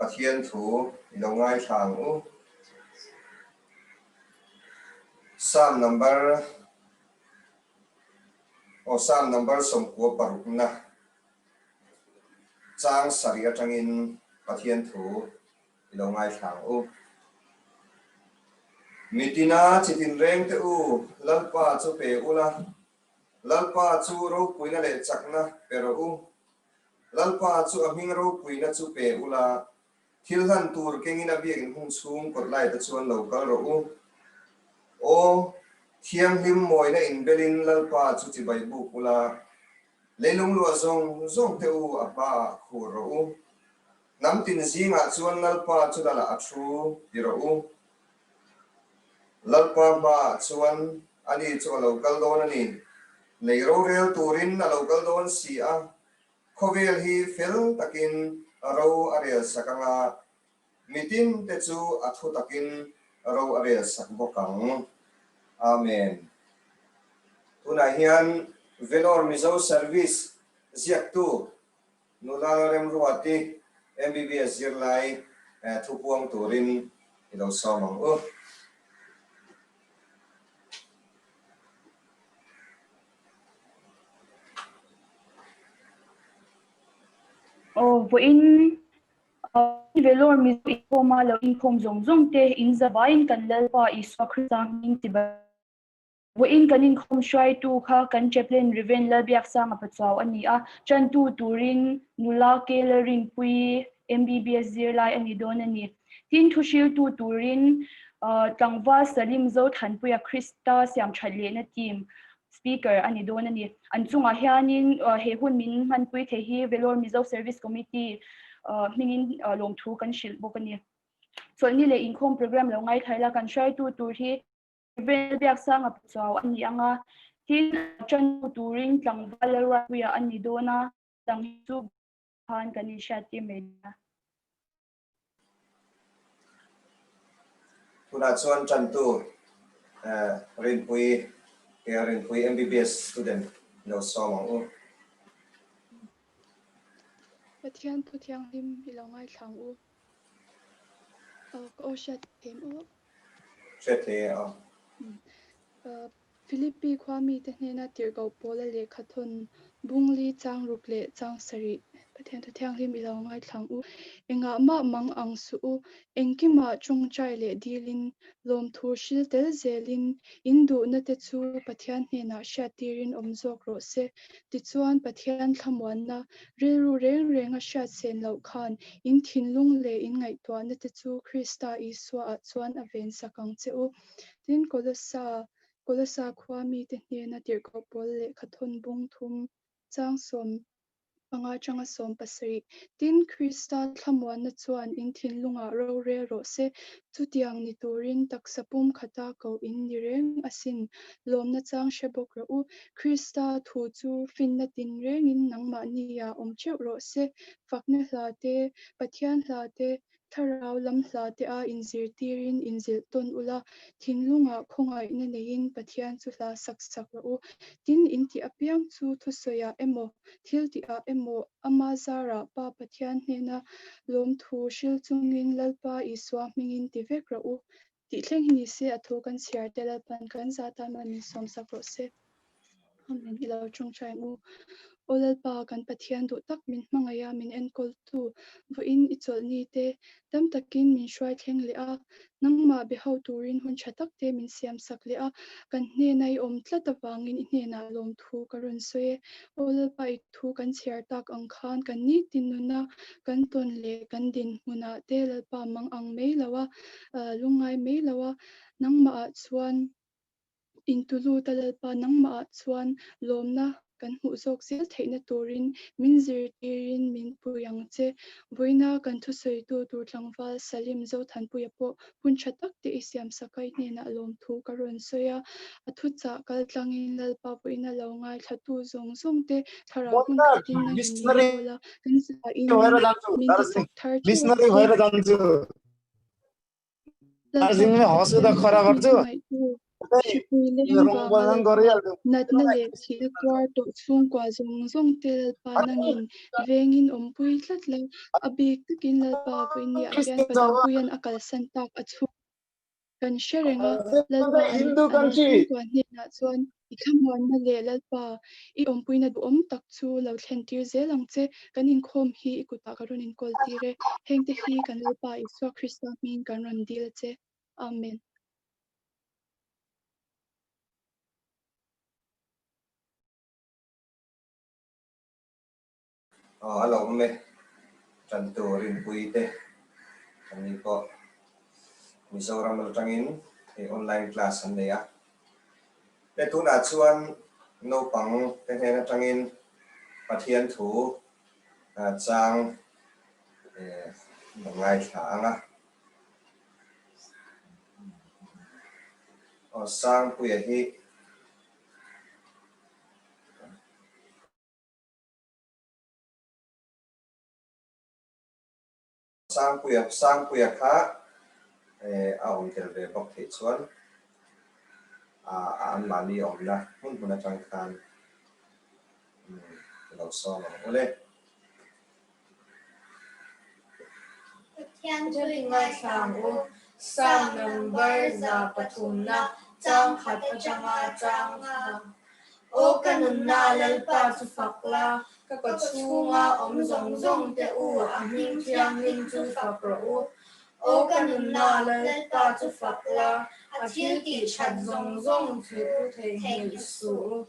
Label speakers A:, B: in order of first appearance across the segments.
A: pathian thu ilongai thang u Psalm number somkua parukna chang saria tangin pathian thu ilongai thang u mitina chitin reng te u lalpa chu pe ula lalpa chu ro puina le chakna pero u lalpa chu aming ro puina chu pe ula thilhan tur kengina biakin hung chung kotlai ta chuan local ro u o thiam hlim moina in belin lalpa chu chi bai bu ula leilung lu zong te u apa khu ro u nam tin zinga chuan lalpa chu dala athu di ro u lalpa ma chuan ani chu local don ani leiro rel turin na local don si a khovel hi fel takin ro arial sakanga mitin te chu athu takin ro arial sakbokang amen tuna hian velor mizo service ziak tu nularem ruati MBBS zirlai thupuang turin ilo somang u
B: in velor mi infoma lo infom zong te in zabain kan lalpa iswa khrisang in tiba in kanin khom shai tu kha kan chaplain riven la biak sang apachau ani a chan tu turin nula kelerin pui MBBS zirlai ani don ani tin thushil tu turin tangwa salim zo than puya Krista siam thale na team speaker ani don ani anchunga hianin he hun min man pui the hi velor mizo service committee mingin long thu kan shil bokani so ni le inkhom program lo ngai thaila kan shai tu tur hi vel biak sang apachau ani anga tin chan turin tlangwa la puya ani dona tang chu han kan initiative mena
A: tuna chuan chan tu rin pui MBBS student no somang u
C: pathian puthiang him ilongai thang u ko shat them u
A: chete a
C: Philippi khwami te hena tirgo pola le khathon bungli chang rukle chang sari pathian tu thiang him ilongai thang u enga ma mang ang su u engkima chungchai le dilin lom thur shil tel zelin indu na te chu pathian hena shatirin omjok ro se ti chuan pathian thamwan na reru reng a shat sen lo khan in thinlung le in ngai twa na te chu Krista iswa a chuan aven sakang che u tin kolasa khwami te hena tirko pol le khathon bung thum chang som anga changa som pasari tin Krista thamwan na chuan in thinlunga ro re ro se chutiang ni turin taksapum khata ko in nireng asin lom na chang shebok ro u Krista thu chu fin na tin reng in nangma niya omcheu ro se fakna hlate pathian hlate tharau lam hlate a inzir tirin inzil ton ula thinlunga khongai na nein pathian chu hla sak ro u tin inti apiang chu thusoya emo thilti a emo ama zara pa pathian hena lom thu shil chungin lalpa iswa mingin tivek ro u ti thleng ni se athu kan siar tel pan kan zata man som sakro se amen ilo chungchai mu olalpa kan pathian du tak min hmangaya min enkol tu vuin ichol ni te tam takin min shwai thleng le a nangma beho turin hun thatak te min siam sak le a kan hne nai om tlat awangin hne na lom thu karun soe olalpa I thu kan chiar tak ang khan kan ni tinuna kan ton le kan din huna te lalpa mang ang mei lawa lungai mei lawa nangma a chuan intulu talalpa nangma a chuan lomna kan hu zok zel theina turin min zir tirin min puyang che voina kan thu soi tu tur tlangwal salim zo than puya po pun thatak te isiam sakai hne na lom thu karun soya athu cha kal tlangin lalpa puina lo ngai thatu zong te thara hun khatin na ni bola kan sa in min sak thar
D: missionary भएर जान्छु दार्जिलिङमा हँसुदा खरा गर्छु
C: Chipui lem wa ngal nat na le si twar to chung kwa zong tel pa nangin vengin ompui tlatla abik takin la pa puin ya hian padang puyan akal santak achu kan sharenga lalpa
D: Hindu
C: an
D: country.
C: chung kwa ni na chuan ikhamwan na le lalpa I ompui na du om tak chu lo thlentir zelang che kan in khom hi ikuta karun in koltire hengte hi kan lalpa Iswa Krista min kan ron dil che amen.
A: alo me chan tu rin pui te ani ko Mizoram lo tangin online class an ne ya te tu na chuan no pang te he na tangin pathian thu chang ngai tha anga sang pui hi sang pui kha a on tel ve bok the chuan an mali om la mun atang khan lo so ole
E: Thiên Chúa ngài sang u sang number za pathumna chang khat pachanga chang o kanun na lalpa chu fakla ka ko chunga om zong te u ahing thiang ning chu fakro u o kanun na lalpa chu fakla athil ti chat zong chu thei su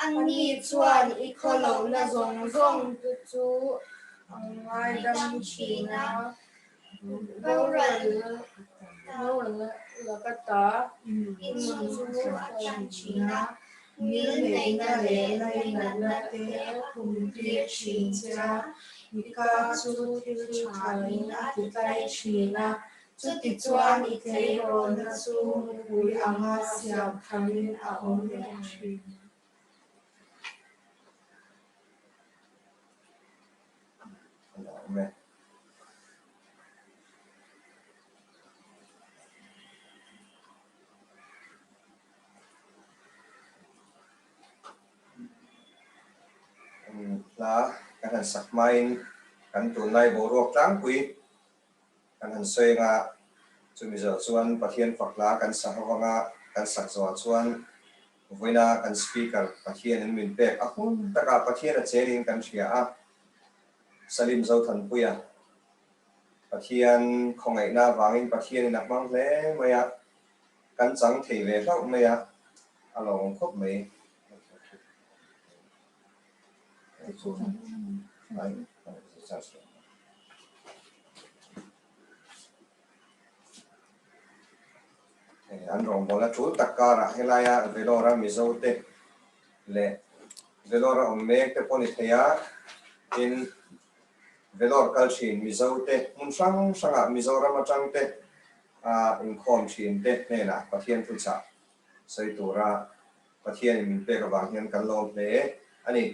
E: ani chuan I kholo na zong chu angai dam china Lakata Insu China Mil Neina Lena Nate Kumti Chincha Nika Chu China Titai China Chuti Chuan Ikairo Nasu Hui Amasiam Kamin Aom China
A: me la kan sakmain kan tunai borok tang pui kan soi nga chumi zo chuan pathian fakla kan sahawanga kan sakzo chuan voina kan speaker pathian in min pek ahun taka pathian a cherin kan thia a salim zo than puya pathian khongai na wangin pathian in akmang hle maya kan chang thei ve hlauh maya along khop mai an rong bola chu takara helaya velora mizote le velora omme te poni theya in velor kalchin mizote mun sanga mizora matangte in khom chin te nena pathian tu cha sei tura pathian min pe ka wang hian kan lom hle ani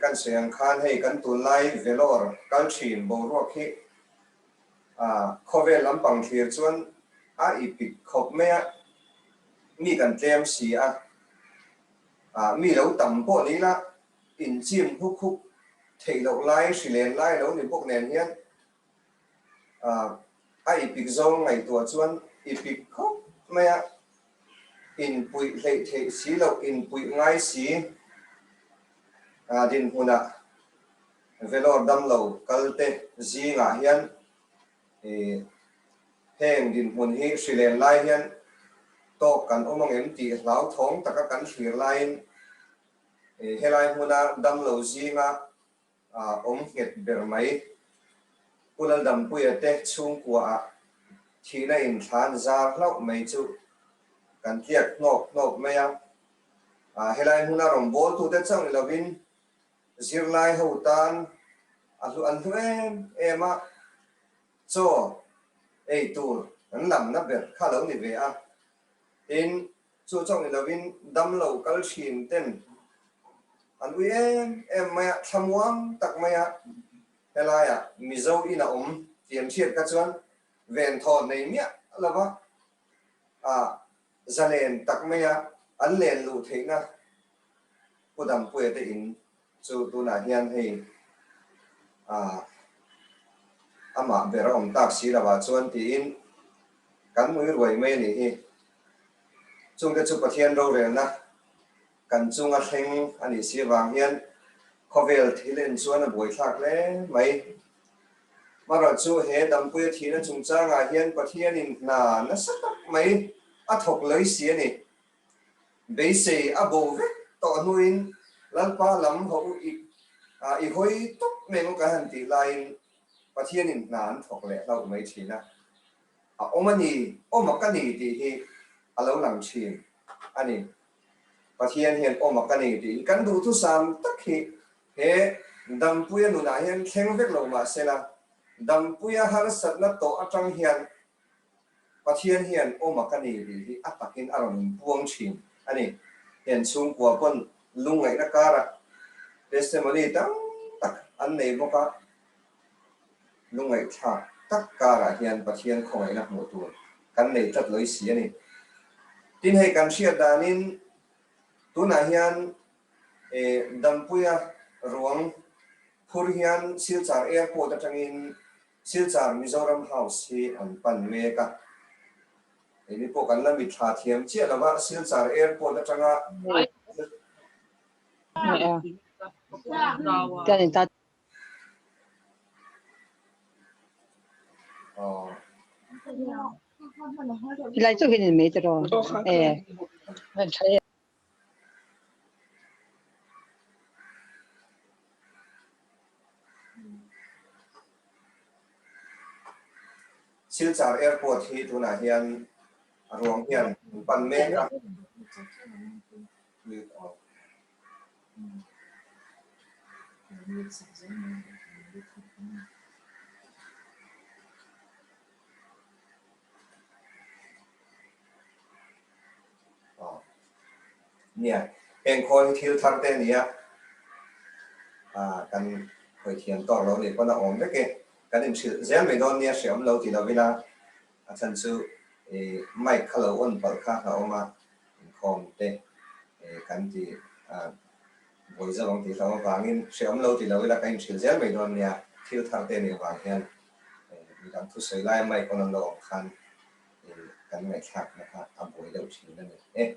A: kan siang khan hei kan tu lai velor kalchin bo ro khi khove lampang thir chuan ipik khop me mi kan tlem si mi lo tam po ni la in chim huk thei lo lai silen lai lo ni bok nen hian ipik zong ngai tua chuan ipik khop me in pui thei si lo in pui ngai si din huna velor dam lo kalte zinga hian heng din hun hi silen lai hian to kan omang em ti hlau thong taka kan hlir lain helai huna dam lo zinga het ber mai kulal dam puya te chung kwa thina in than za hlau mai chu kan tiak nok maya helai huna rom bol tu te chang lovin zirlai hotan alu anhu ema cho ei tur an lam na ber khalo ni ve in chu chong lovin dam lo kal thin ten an wi em maya thamwang tak maya helaya mizo ina tiam thiet ka chuan ven thon nei mia lova zalen tak maya an len lu theina pudam pue te in chu tu na hian hei ama bera om tak si lawa chuan ti in kan mui roi mai ni hi chung te chu pathian ro re na kan chunga thleng ani si wang hian khovel thilen chuan a boi thak le mai mara chu he dam pui thina chung changa hian pathian in na satak mai a thok loi si ani be se a bo ve to nuin lalpa lam ho i hoi tok meng ka han ti lain pathian in nan thok le lau mai thina a omani omakani ti hi alo lang thin ani pathian hian omakani ti kan du thu sam tak hi he dam pui nu na hian thleng vek lo ma sela dam pui har sat na to atang hian pathian hian omakani ti hi atakin aron puang thin ani hian chung kwa pon lungai na kara testimony tang tak an nei boka lungai tha tak kara hian pathian khongai na mu tu kan nei tat loi si ani tin hei kan sia danin tuna hian dampuya ruang phur hian silchar airport atangin silchar Mizoram House hi an pan meka ini po kan lamit tha thiam chia lama silchar airport atanga
D: lại chỗ cái này mấy chỗ rồi
A: silchar airport hi tuna hian ruang hian pan meka nia en khoi thil thar te nia kan khoi thian tor lo ni pona om veke kan in thil zel me don nia siam lo ti lovina achan chu mic khalo on pal kha ha oma khom te kan ti boi za bang ti lo wangin siam lo ti lovina kan thil zel me don nia thil thar te ni wang hian mi dang thu sei lai mai kon lo khan kan ngai thak na ha a boi lo thin na ni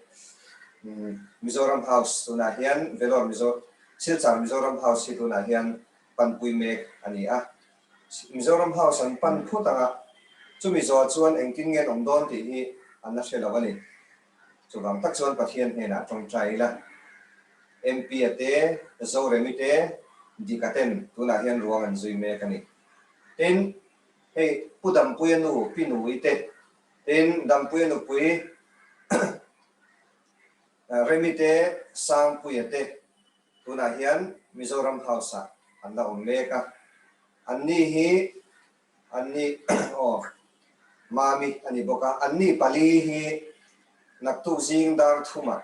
A: Mizoram House tuna hian velor silchar Mizoram House hi tuna hian panpui mek ani a Mizoram House an pan phutanga chumi zo chuan engkin ngen omdon ti hi anna shelawani chuwang tak chuan pathian hena tong traila MP ate zo remite dikaten tuna hian ruang an zui mek ani ten hei pudam puinu pinu ite ten dam puinu pui remite sang puyate tuna hian Mizoram House anla omeka anni hi anni mami ani boka anni pali hi naktu zingdar thuma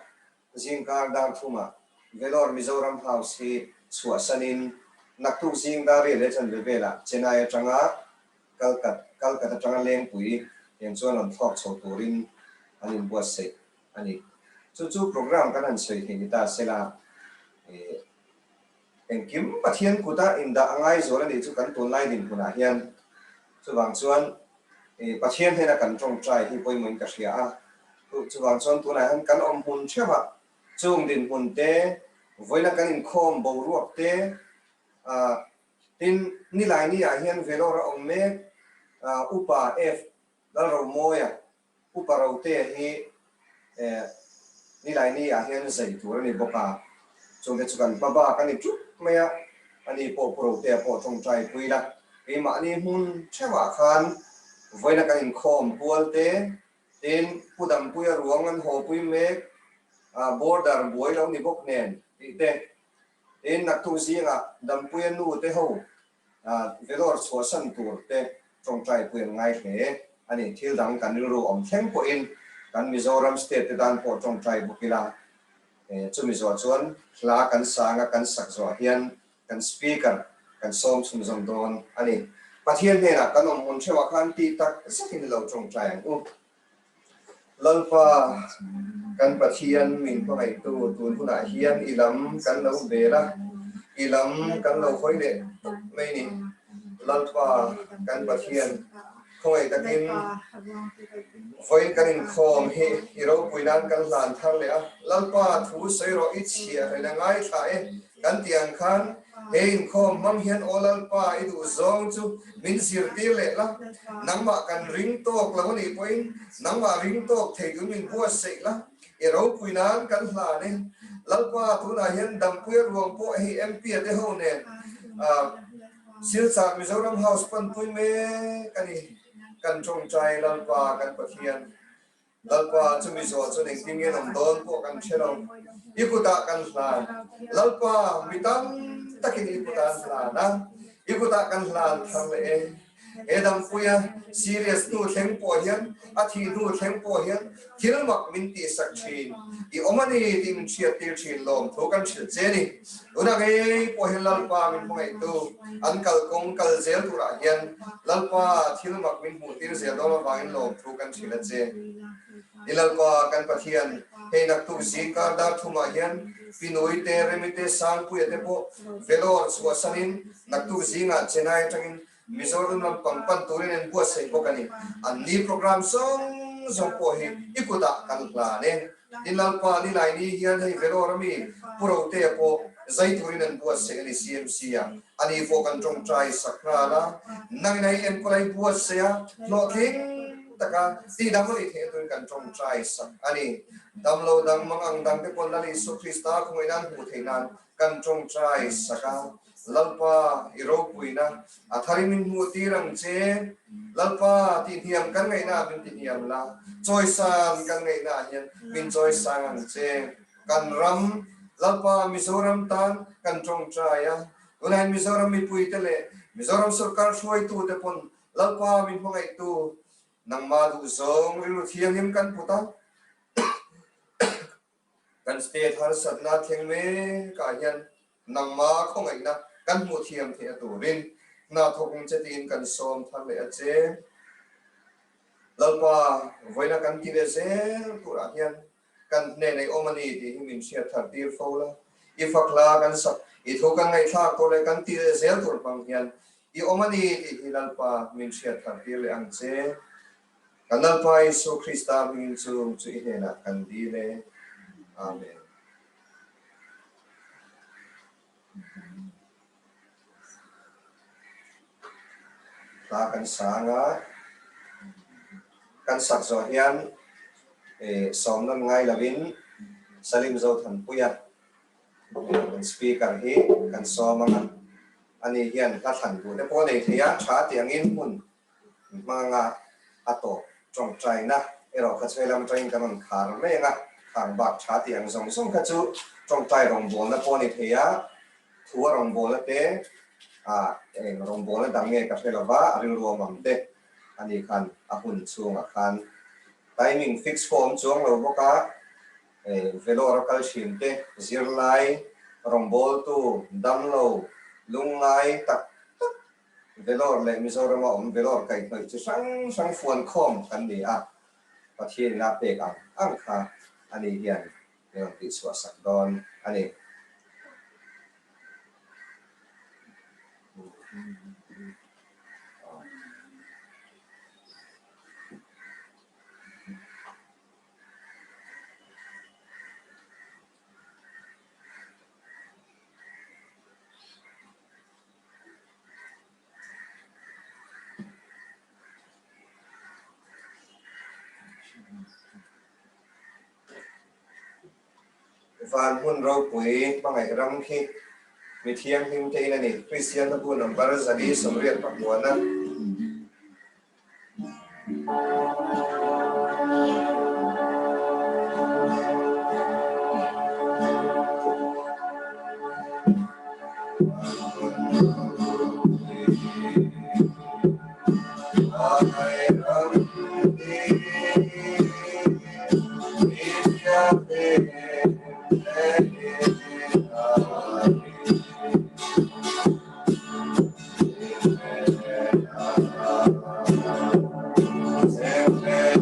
A: velor Mizoram House hi suasanin naktu zingdar le chan levela chenaya tanga kalkata tanga leng pui yang chuan on thok choturin anin buase ani chu program kan an sei hi ta sela engkim pathian kuta inda angai zora ni chu kan tun lai din puna hian chuwang chuan pathian hena kan tong trai hi poimun ka hria a chuwang chuan tuna han kan om hun thewa chung din hun te voina kan in khom bo ruak te tin ni lai ni a hian velora om me upa f dal ro moya upa ro te hi ni lai ni a hian zai tur ni boka chung te chukan baba kan ni tru maya ani po pro te po tong trai puila e ma ni hun thewa khan voina kan in khom pual te tin pudam puya ruang an ho pui me border boi lo ni bok nen ti te in nak tu zinga dam puya nu te ho velor chosan tur te tong trai puya ngai he ani thil dang kan ru om thleng po in kan Mizoram state te dan po tong trai bukila chumi zo chuan hla kan sanga kan sak zo hian kan speaker kan som chum zom don ani pathian hena kan om hun thewa khan ti tak sakin lo tong trai ang lalpa kan pathian min ko ngai tu tun huna hian ilam kan lo bela ilam kan lo khoi le mai ni lalpa kan pathian khoi takin voi kan in khom hi iro puinan kan lan thar le a lalpa thu soiro ichia le ngai thae kan tiang khan hein khom mam hian olalpa idu zong chu min sir tir le la nangma kan ring tok la ni poin nangma ring tok thei tu min bua sei la iro puinan kan hla ne lalpa thu na hian dam puir ruang po hi mp te ho ne silsa Mizoram House pan pui me kani kan chong chai lalpa kan pathian lalpa chu mi zo chu ning tingin om don po kan chelo ikuta kan hla lalpa mitam takin ikuta hla na ikuta kan hla thang le edam puya serious tu thleng po hian athi tu thleng po hian thilmak min ti sak thin I omani ting chia tir thin lom tho kan chil che ni una ge po hian lalpa min phongai tu an kal kong kal zel tu ra hian lalpa thilmak min mu tir zel do ma in lom tho kan chil che ilalpa kan pathian he nak tu si ka da thuma hian pinoi te remite sang pu ete po velor so sanin nak tu zinga chenai tangin Mizoram lam pampan turin en buat sei pokani anni program song po hi ikuta kan plane dinalpa ni lai ni hian hei velorami puro te po zai turin en buat sei ni CMC ya ani fo kan tong trai sakra la nang nai en kolai buat sei ya no king taka ti damli the tu kan tong trai sak ani damlo dang mangang dang te pon lali su krista khoinan hu theinan kan tong trai saka lalpa iro puina atharimin mu tirang che lalpa ti thiam kan ngai na bin ti thiam la choisan kan ngai na hian bin choisan ang che kan ram lalpa Mizoram tan kan tong traya unai Mizoram mi pui tele Mizoram sarkar shoi tu te pon lalpa min hongai tu nang ma du zong rilu thiam him kan puta kan state har satna theng me ka hian nang ma khongai na kan mu thiam the turin na thokung chetin kan som thar le che lalpa voina kan ti le se pura hian kan ne nei omani ti min sia thar tir fola ifakla kan sak I thokan ngai tha ko le kan ti le zel tur pang hian I omani ti lalpa min sia thar tir le ang che kan lalpa Isu Krista min chu I hena kan di le amen ta kan sanga kan sak zo hian som nan ngai lavin salim zo than puya kan speaker hi kan somanga ani hian ka than tu te po nei thia tha tiang in mun manga ato trong trai na ero ka chhelam train kan khar me nga khang bak tha tiang zong song ka chu trong trai rong bol na po nei thia thua rong bol na te rong bol na dang nge ka thela ba aring ruam am te ani khan ahun chunga khan timing fix form chuang lo boka velor kal shin te zirlai rong bol tu dam lo lungai tak velor le Mizoram om velor kai noi chu sang fuan khom kan ni a pathian na pe ka ang kha ani hian ne ti swa sak don ani van hun ro pui bangai ram khi mi thiam him te na ni Christian na bu number zali somriat pakwana Amen.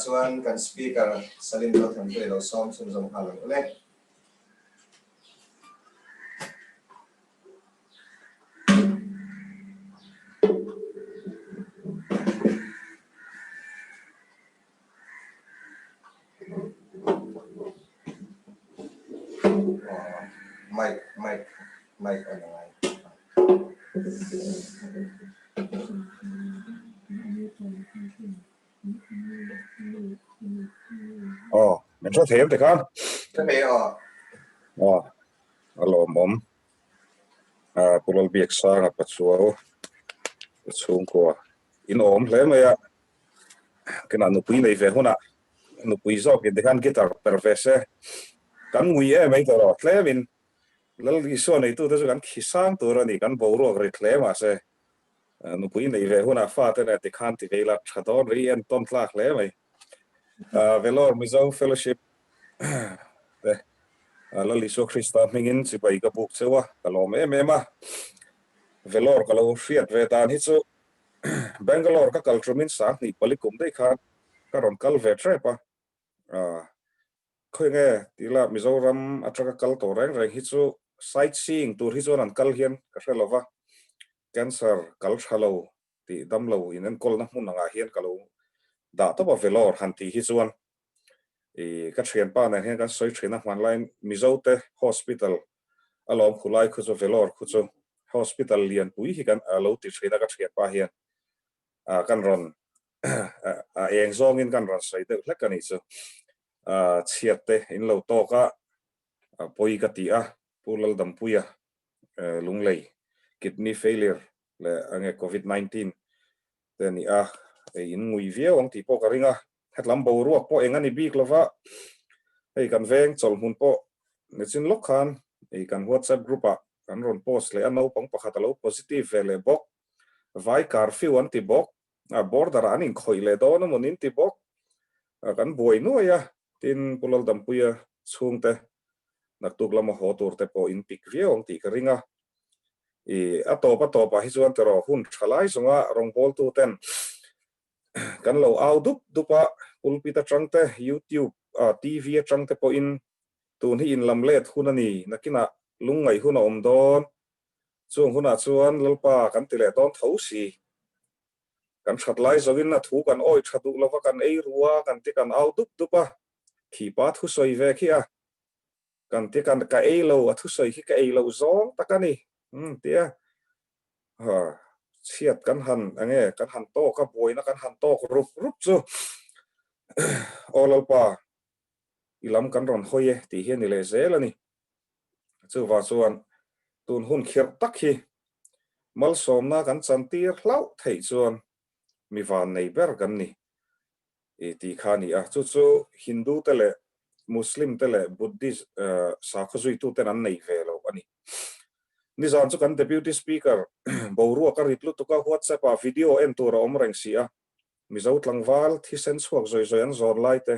A: chuan kan speaker salin lo tham te lo som chun jong halang le mic on the line.
F: Men så thêm thì con.
A: Thế này
F: Alo mom. Pulal biak sang apa suau. Sung ko. In om le me ya. Kena nupui nei ve hona. Nupui zo ke dekan gitar perfese. Kan ngui e mai toro. Tle min. Lal iso nei tu tesu kan kisang tu rani kan boro re tle ma se. Nupui nei ve hona fa te na dekan ti vela chador ri en ton tlak le mai. Velor mizo fellowship. Lal iso Krista mingin si pai ka buk sewa kalom ma velor kalau fiat vetan hitsu Bangalore ka culturemin sang ni palikum dei khan karon kal ve trepa khoi nge tila Mizoram atraka kal to reng reng hitsu sightseeing tour hitsu nan kal hian ka relova cancer kal thalo ti damlo inen kol na mun nga hian kalo da to ba velor hanti hitsuan ka thian pa na hian kan soi thina hmanlain Mizote hospital alom khulai khu chu velor khu chu hospital lian pui hi kan lo ti thina ka thiat pa hian kan ron eng zong in kan ron sai de hlek ani chu chiate in lo to ka poi ka ti a pulal dam puya lunglei kidney failure le ange covid-19 te ni a in ngui viau ang ti po ka ringa hatlam bo ruak po engani bik lova ei kan veng chol mun po nechin lokhan ei kan WhatsApp group a kan ron post le ano pang pakhat lo positive vele bok vai curfew an ti bok border anin khoile do no monin ti bok kan boi no ya tin pulal dam puya chungte naktuk lama hotur te po in pik viau ang ti ka ringa atopa hi chuan tero hun thalai songa rongbol tu ten kan lo au dupa pulpita tangte YouTube TV tangte po in tun hi in lamlet hunani nakina lungai huna omdon chung huna chuan lalpa kan tile don thosi kan thatlai zogin na thu kan oi thadu lova kan ei ruwa kan ti kan au dupa khipa thu soi ve khia kan ti kan ka ei lo thu soi hi ka ei lo zong takani tia chiat kan han ange kan han to ka boina kan han to rup chu olalpa ilam kan ron hoye ti hian ni le zelani chu wa chuan tun hun khir tak hi mal somna kan chantir hlau thei chuan mi van nei ber kan ni ti khani chu hindu tele muslim tele buddhist sa khozui tu ten an nei velo ani ni zan chu kan deputy speaker boru ka ritlu tu ka WhatsApp video en tur om reng sia mi zo tlangwal thi sen chuak zoi an zor lai te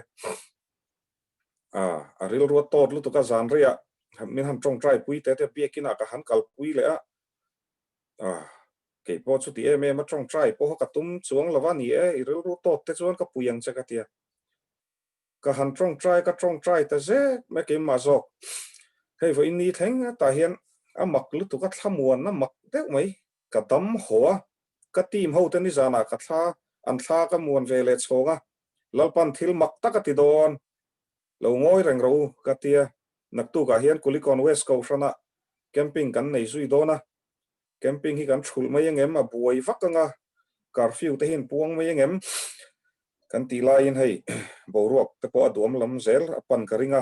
F: aril ro tot lu tu ka zan ria min han tong trai pui te biekina ka han kal pui le ke po chu ti ma tong trai po ka tum chuang lawa ni iril ro tot te chuan ka puyang cha ka tia ka han tong trai ta ze me ke ma zo hei vo in ni theng ta hian amak lu tu ka thlamuan na mak deuh mai ka dam hoa ka tim ho te ni zana ka thla an thla ka muan vele chonga lalpan thil mak taka ti don lo ngoi reng ro ka tia naktu ka hian kulikon west ko frana camping kan nei zui dona camping hi kan thul mai engem a buai vakanga curfew te hin puang mai engem kan ti lai in hei boruak te po adom lam zel apan karinga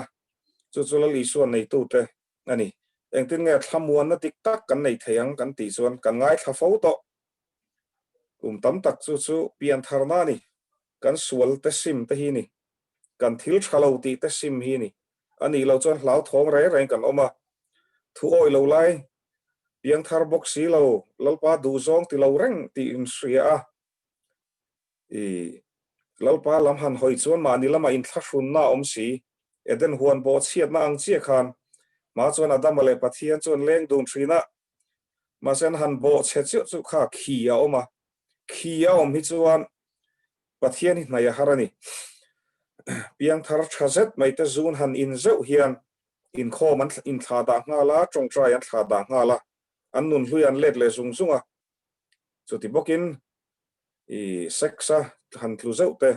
F: chu la li suan nei tu te ani engtin nge thamuan na tiktak kan nei theyang kan ti chuan kan ngai thla fo to tam tak chu pian tharna ni kan sual te sim te hi ni kan thil thalo ti te sim hi ni ani lo chuan hlau thong reng kan oma thu oi lo lai piang thar box si lo lalpa du zong ti lo reng ti in ria lalpa lam han hoi chuan ma ni lama in thlashun na om si eden huan bo chiat na ang chia khan ma chuan adam le pathian chuan leng dun thrina ma sen han bo che chu kha khia oma khia om hi chuan pathian hi naya harani piang thar thazet mai te zun han in zeu hian in kho man in thla da nga la tong trai an thla da nga la an nun hlui an let le zung chu ti bokin sexa han thlu zeu te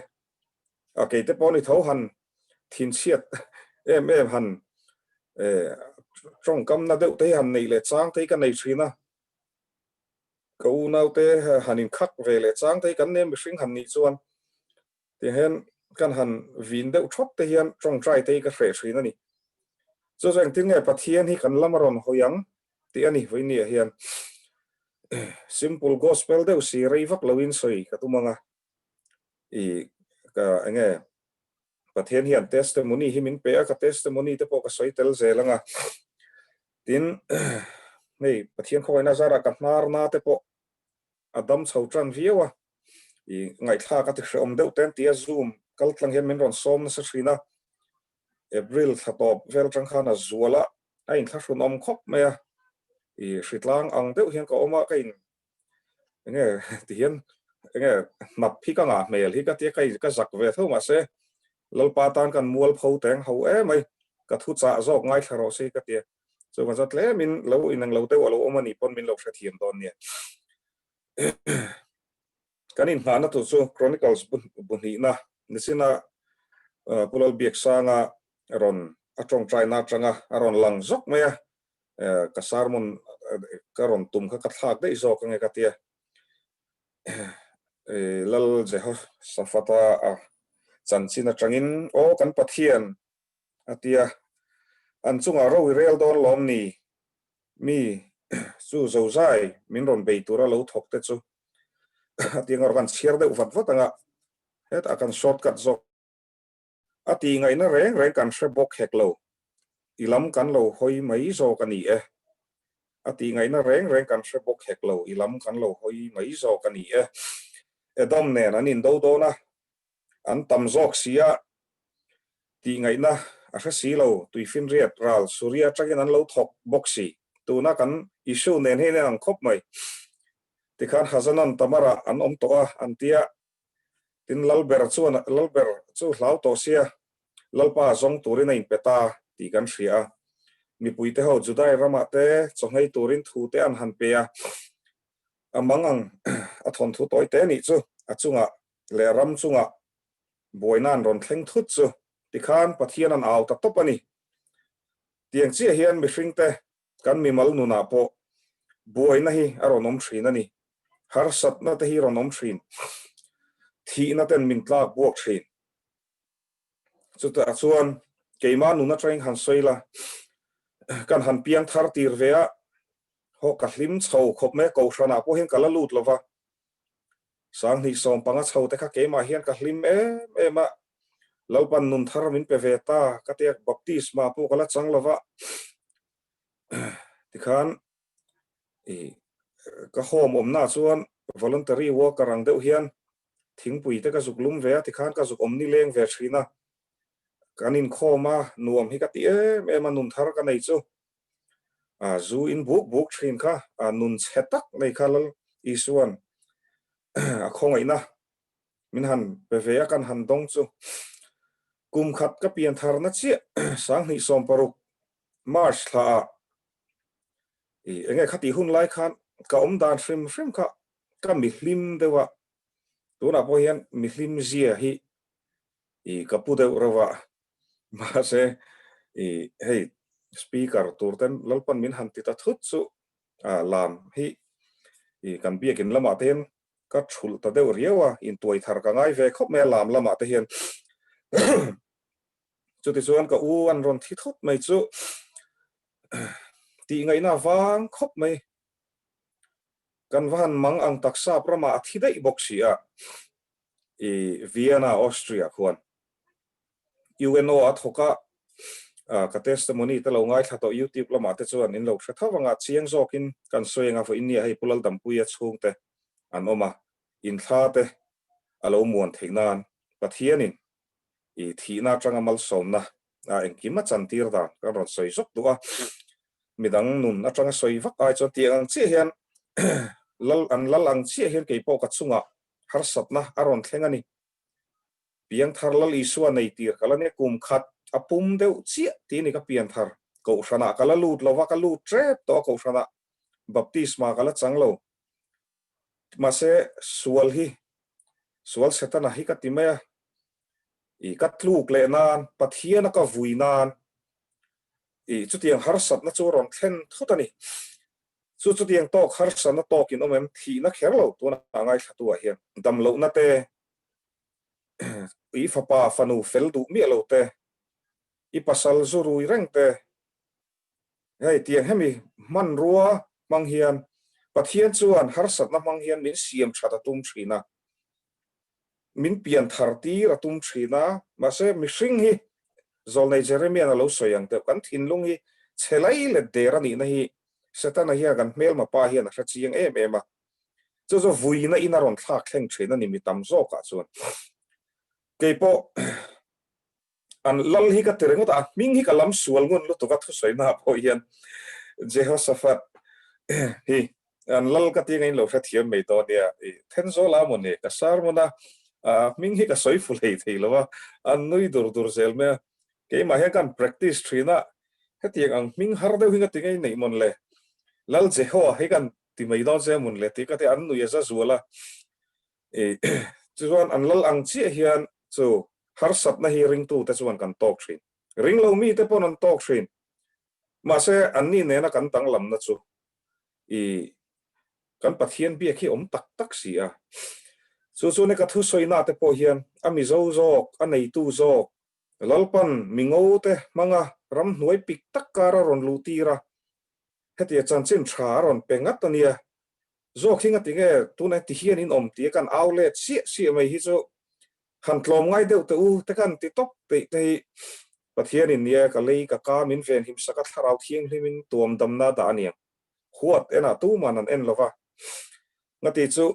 F: ke te poni tho han thin chiat em han trong kam na deuh te han nei le chang te kan nei thrina ko nau te hanin khak ve le chang te kan nem hring han ni chuan ti hen kan han vin deuh thop te hian trong trai te ka hre thrina ni chu jeng tin nge pathian hi kan lamaron hoyang ti ani voini hian simple gospel deuh si reivak loin soi ka tumanga ka enge pathian hian testimony hi min pe ka testimony te po ka soi tel zelanga tin nei pathian khoina zara ka mar na te po adam chhoutran viawa ngai thla ka ti hrom deuh ten tia zoom kal tlang hian min ron som na sa thrina april thatop vel tang khana zuala ain thlashun om khop maya hritlang ang deuh hian ko oma kain nge ti hian nge nap hi ka nga mel hi ka ti kai ka zak ve tho ma se lalpa tan kan mual pho teng ho mai ka thu cha zok ngai tharo se ka ti so ma zat le min lo inang lo te wa lo oma ni pon min lo thra thiam don ni kanin hana tu so chronicles bunhi na nisina pulal biak sanga ron atong trai na changa aron lang zok maya kasar mun karon tum kha kathak dei zo ka nge katia lal je ho safata a chanchina tangin o kan pathian atia an chunga ro rel don lom ni mi chu zo zai min ron be tura lo thok te chu atia ngor kan share de ufat vat anga het akan shortcut zo ati ngai na reng kan she bok hek lo ilam kan lo hoi mai zo kan ni ati ngai na reng kan she bok hek lo ilam kan lo hoi mai zo kan ni edom ne na nin do na an tam zok sia ti ngai na a kha si lo tui fin riat ral surya chakin an lo thok boxi tu na kan issue nen he an khop mai ti khan hazanan tamara an om to a an tia tin lalber chu hlau to sia lalpa zong turin in peta ti kan ria mi puite ho judai rama te chongai turin thu te an han pe a amangang a thon thu toy te ni chu achunga le ram chunga boinan ron thleng thut chu tikhan pathian an aw ta topani tiang chi hian mi hringte kan mi mal nu na po boina hi aronom thrin ani har sat na te hi ronom thrin thi na ten min tlak buak thrin chu ta chuan keima nu na train han soila kan han piang thar tir vea ho ka hlim chho khop me ko hrana po hen kala lut lova sang ni som panga chho te kha keima hian ka hlim ema lalpan nun thar min pe veta ka te baptisma po kala chang lova tikhan ka hom omna chuan voluntary work rang deuh hian thingpui te ka zuklum ve tikhan ka zuk omni leng ve thina kanin khoma nuam hi ka ti ema nun thar ka nei chu a zu in buk thin kha nun chetak nei khalal isuan a khongai na min han pe ve kan han dong chu kum khat ka pian thar na chi sang ni som paruk march tha enge khati hun lai khan ka om dan shrim kha ka mi hlim dewa tuna po hian mi hlim zia hi ka pu deuh rawa ma se hey speaker turten lalpan min han ti ta thut chu lam hi kan biakin lama ten ka thul ta deuh riawa in tuai thar ka ngai ve khop me lam lama te hian chu ti chuan ka u an ron thi thot mai chu ti ngai na wang khop mai kan van mang ang taksa prama thi dei boxia Vienna Austria khuan UNO athoka ka testimony te lo ngai thato YouTube lama te chuan in lo thawanga chiang zokin kan soenga fo inia hei pulal dampuya chung te an oma in thla te alo muan theinan pathianin thina tanga mal somna engkima chantir da kan ron soi sok tua midang nun atanga soi vak ai cho tiang chi hian lal ang chi hian ke po ka chunga har satna aron thlengani piang thar lal isua nei tir kalane kum khat apum deuh chi ti ni ka pian thar ko hrana kala lut lova ka lut trep to ko hrana baptisma kala changlo mase sual setana hi ka timaya ka tluk le nan pathian ka vuinan chutiang har sat na churon thlen thutani chutiang tok har sana tokin omem thi na kherlo tuna angai thtua hian dam lo na te fapa fanu feldu mi lo te pasal zurui reng te hei tiang hemi man ruwa mang hian pathian chuan har sat na mang hian min siam thata tum thina min pian tharti ratum thina mase mi hring hi zol nei Jeremiah lo soyang te kan thin lung hi chelai le dera ni na hi setana hi kan mel ma pa hian a chiang em a chu vuina inaron thak thleng thina ni mi tam zo ka chuan keipo an lal hi ka terengot a ming hi kalam sual ngun lu to ka thu soina po hian Jehoshaphat hi an lal ka ti ngai lo tha thiam mei to dia thenzo la mon ne ka sar mona ming hi ka soi fu lei thei lo an nui dur zel me ke ma he kan practice thina hetiang ang ming har deuh hinga ti ngai nei mon le lal jeho he kan ti mei do je mun le ti ka te an nu ya za zuala chuan an lal ang chi hian chu har sat na hi ring tu te chuan kan tok thrin ring lo mi te pon an tok thrin mà sẽ anh ni nè nó cắn tăng lầm nó chú cắn bát hiền bia khi tắc tắc xì à chú này cái thứ soi na te po hiền ami zo zo anh này tu zo lalpan mingo te manga ram nuôi pik tắc cara ron luti ra hết tiệt chân chân trả ron pengat tania zo khi ngắt tiếng tu này thì hiền in tiếng kan outlet xịa mày hi zo han tlom ngay đều tu te kan ti top te bát hiền in nia cái lấy cái cá min ven him sakat harau thieng himin tuam dam na da ania khuat ena tu manan en lova ngati chu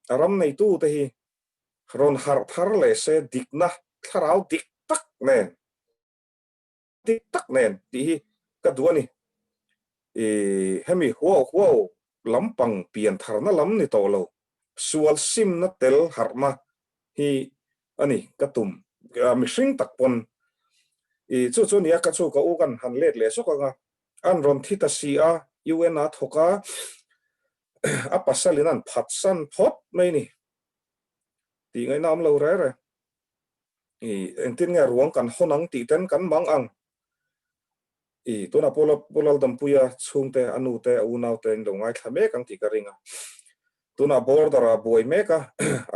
F: ram nei tu te hi ron har thar le se dikna tharau dik tak nen ti hi ka duani hemi huo lampang pian tharna lam ni to lo sual sim na tel harma hi ani katum mi hring tak pon chu nia ka chu ka u kan han let le so ka an ron thita si a UN a thoka a pasalinan phatsan phot mai ni ti ngai nam lo re entin nga ruang kan honang ti ten kan mang ang tuna polal dampuya chungte anute unaute ndongai thame kang ti karinga tuna bordera boy meka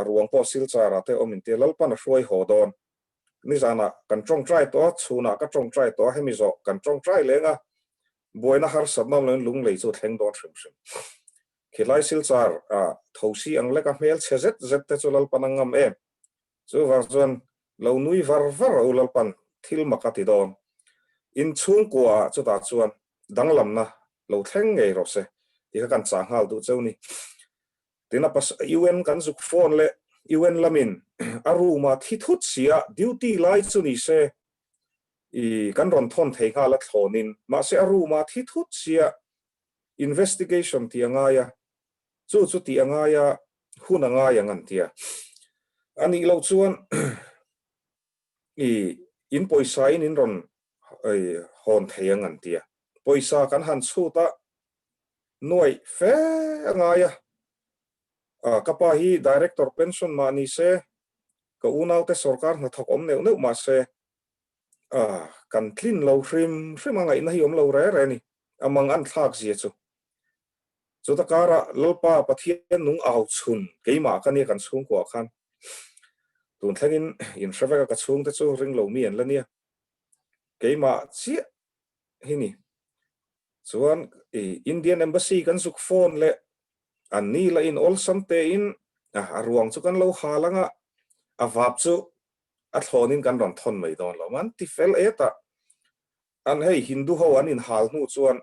F: ruang po silchara te ominte lalpan hroi hodon ni zana kan trong trai to chuna ka trong trai to hemizo kan trong trai lenga boina har sabnam len lung lei chu thleng don shrim khilai silchar thosi angle ka mel chezet zet te chulal panangam em chu warjon lo nui var ulal pan thil makati don in chung kwa chu ta chuan danglam na lo thleng ngei ro se ti kan chang hal du choni tina pas UN kan zuk phone le UN lamin aruma thithut sia duty lai chu ni se kan ron thon thei nga la thonin ma se aruma thithut sia investigation ti anga ya chu ti anga ya hun anga ya ngan tia ani lo chuan in poisa in ron hon thei ngan tia poisa kan han chu ta noi fe anga ya kapa hi director pension mani se ka unau te sarkar na thok om neu ma se kan clean lo hrim anga in hi om lo re ni amang an thak zia chu ta kara lalpa pathian nung au chun keima kan ni kan chung ko khan tun thlengin in shaveka ka chung te chu ring lo mi an la nia keima chi hini chuan Indian embassy kan zuk phone le an ni la in all samte in ruang chu kan lo halanga avap chu a thlonin kan ron thon mai don lo man ti fel eta an hei hindu ho an in hal nu chuan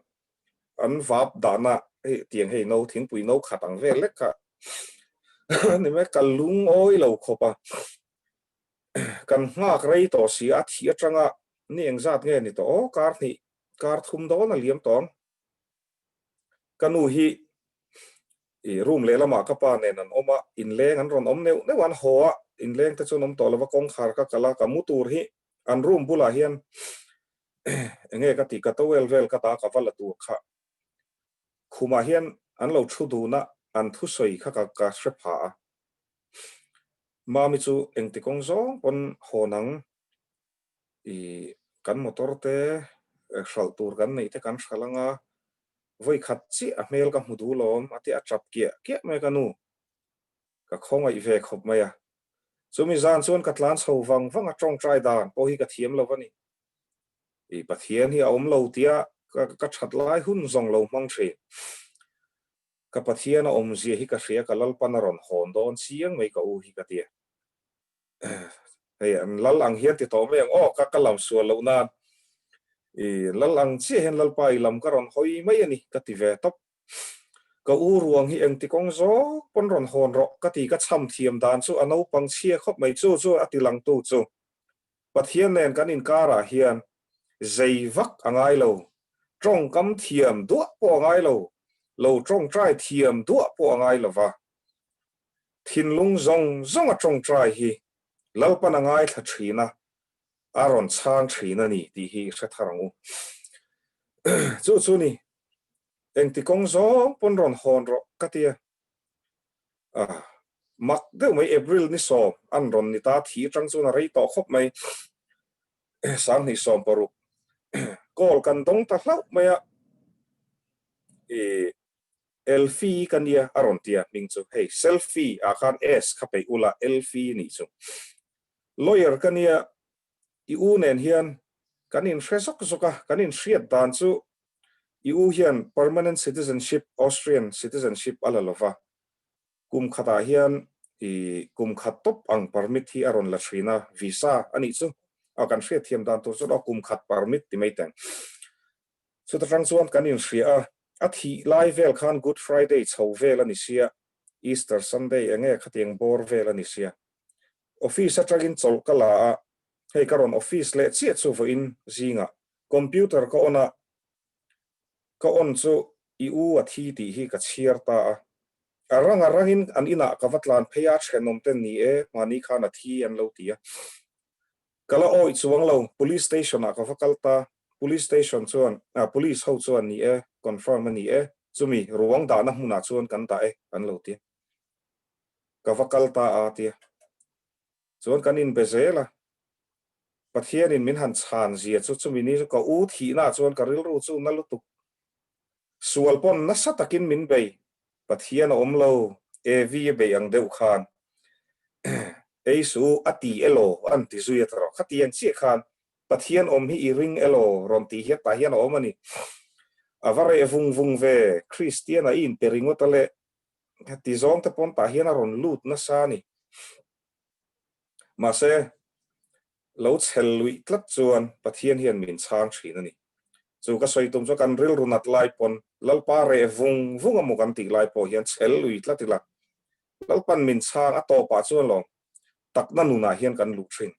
F: an vap dana tiang hei no thing pui no khatang ve lekka ni me kalung oi lo khopa kan ngak rei to si a thi atanga ni engzat nge ni to kar thum do na liam ton kanu hi room le lama ka pa nen an oma in leng an ron om ne wan ho in leng te chunom to lawa kong khar ka kala ka mutur hi an room bula hian nge ka ti ka to vel ka ta ka vala tu kha khuma hian an lo thu du na an thu soi kha ka shepha ma mi chu engti kong zo pon honang kan motor te shal tur kan nei te kan shalanga voi khat chi a mel ka mudu lom ati a trap kia me kanu ka khongai ve khop maya chumi zan chuan ka tlan chho wang a tong trai dan po hi ka thiam lo wani pathian hi om lo tia ka that lai hun zong lo mang thri ka pathian a om zia hi ka hria ka lal panaron hon don chiang mai ka u hi ka tia an lal ang hian ti to me ka kalam su lo na lal ang chi hen lal pai lam karon hoi mai ani ka ti ve top ka u ruang hi eng ti kong zo pon ron hon ro ka ti ka cham thiam dan chu ano pang chia khop mai chu atilang tu chu pathian nen kan in kara hian zai vak angai lo trong kam thiam du po angai lo trong trai thiam du po angai lova thin lung zong a trong trai hi lalpan angai tha thina aron chang thina ni ti hi sa tharangu chu ni eng ti kong zo pon ron hon ro katia mak de mai April ni so an ron ni ta thi chang chu na rei to khop mai sang ni som paru call kan dong ta hlau maya elfie kan ya aron tia ming chu hey selfie akan s khape ula elfie ni chu lawyer kan ya I u nen hian kanin hresok soka kanin hriat dan chu I u hian permanent citizenship Austrian citizenship alalova kum khata hian kum khat top ang permit hi aron la thrina visa ani chu akan hriat thiam dan tu chu kum khat permit ti mai tang chu ta rang chuan kanin hria a thi lai vel khan good friday chho vel ani sia easter sunday enge khatiang bor vel ani sia office atagin chol kala hei karon office le chiat chu vo in zinga computer ko ona ko on chu IU a thi ti hi ka chiar ta arangin an ina kavatlan pheya thenom ten ni e mani khan a thi an lo tia kala oi chuang lo police station a ka vakalta police station chuan police ho chuan ni e confirm ni e chumi ruang da na huna chuan kan ta e an lo tia ka vakalta a tia chuan kan in bezela pathian in min han chan zia chu chumi ni ka u thi na chuan ka ril ru chu na lu tu sual pon na satakin min bei pathian om lo evi be ang deuh khan eisu ati elo anti zuya tro khatian chi khan pathian om hi ring elo ron ti hi ta hian om ani avare vung ve christian a in peringotale ti zong te pon ta hian ron lut na sa ni ma se lo chel lui tlat chuan pathian hian min chang thin ani chu ka soitum cho kan ril runat lai pon lalpa re vung amu kan ti lai po hian chel lui tlatila lalpan min chang a to pa chuan long tak na nu na hian kan lu thin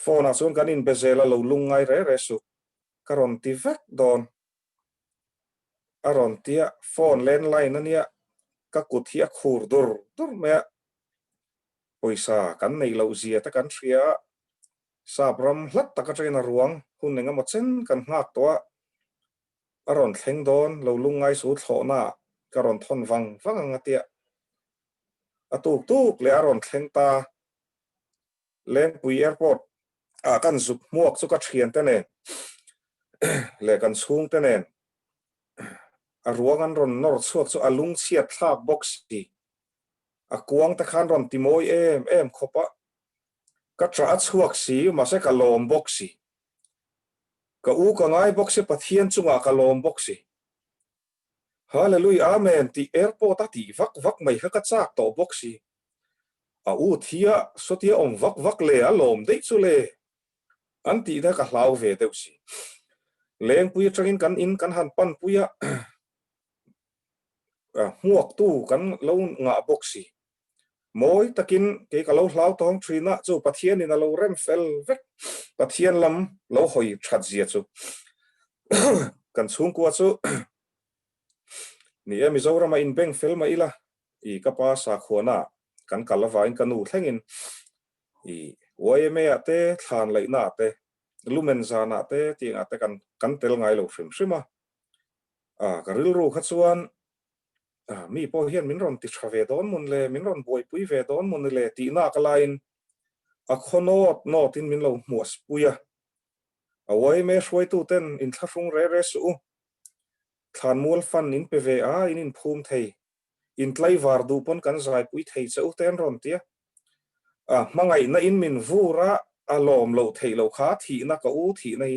F: phone a chuan kan in bezela lo lungai re su karon ti vek don aron tia phone landline ania ka kut hi a khur dur me poisa kan nei lo zia ta kan thria sabram hlat taka traina ruang hun nenga mo chen kan ngak to aron thleng don lo lungai su thlona karon thon wang anga atuk le aron thleng ta leng pui airport kan zup muak chu ka thian te ne le kan chung te ne ruang an ron nor chuak chu alung chiat thlak box ti akuang ta khan ron timoi em khopa ka tra chuak si ma se ka lom box si ka u ka ngai box se pathian chunga ka lom box si hallelujah amen ti airport ati vak mai ka chak to box si a u thia sotia om vak le a lom dei chu le an ti da ka hlau ve deuh si leng pui atangin kan in kan han pan puya muak tu kan lo nga box si moi takin ke ka lo hlau tong thrina chu pathian in a lo rem fel vek pathian lam lo hoi that zia chu kan chung kwa chu ni emi zora ma in beng fel ma ila I ka pa sa khona kan kalawa in kanu thlengin I oime ate thlan lai na te lumen za na te ti ate kan tel ngai lo shima ka ril ru kha chuan mi po hian min ron ti thave don mun le min ron boi pui ve don mun le ti na ka lain a khonot no tin min lo muas puya a wai me shwai tu ten in thlafung re su thlan mul fan in pve a in phum thei in tlai war du pon kan zai pui thei cheu ten ron tia mangai na in min vura alom lo thei lo kha thi na ka u thi nei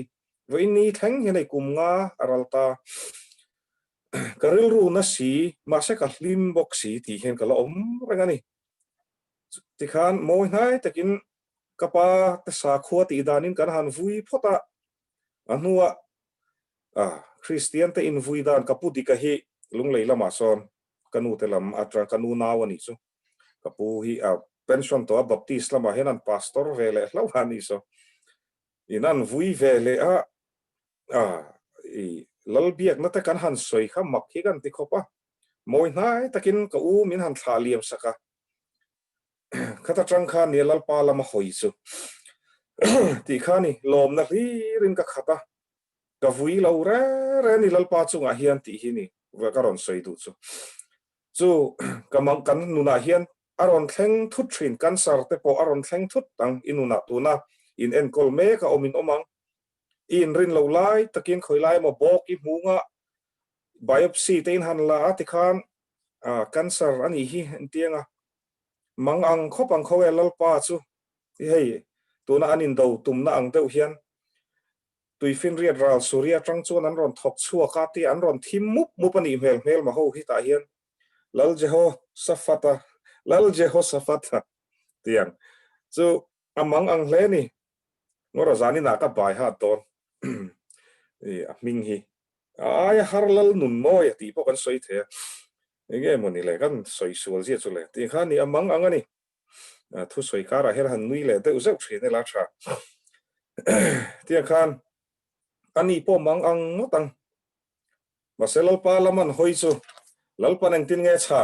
F: voi ni theng hi nei kum nga aralta karil ru na si ma se ka hlim box si ti hen ka lo om rangani ti khan moi nai takin kapa ta sa khua ti danin kan han vui phota anua christian te in vui dan kapu di ka hi lung leila ma son kanu telam atra kanu nawani chu kapu hi pension to baptist lama henan pastor vele lawani so inan vui vele lal biak na ta kan han soi kha mak hi kan ti khopa moi nai takin ka u min han thaliam saka khata tang khan ni lal pa lama hoi chu ti khani lom na rin ka khata ka vui lo re ni lal pa chunga hian ti hi ni wa karon soi du chu kamang kan nuna hian aron thleng thut thin kan sar te po aron thleng thut tang inuna tuna in en kol me ka omin omang in rin lo lai takin khoi lai mo bok I munga biopsy tein han la tikhan cancer ani hi entianga mang ang khop ang khoe lalpa chu hei tuna anin do tumna ang deuh hian tuifin riat ral surya tang chuan an ron thok chua ka ti an ron thim mup ani hmel hmel ma ho hi ta hian lal jeho safata tiang chu amang ang hle ni ngora zani na ka bai ha ton ming hi ai har lal nun mo ya ti po kan soi the enge moni le kan soi sual je chu le ti kha ni amang ang ani thu soi kara her han nui le te uzau thre ne la tha ti khan ani po mang ang motang maselal pa laman hoi chu lalpan ang tin nge cha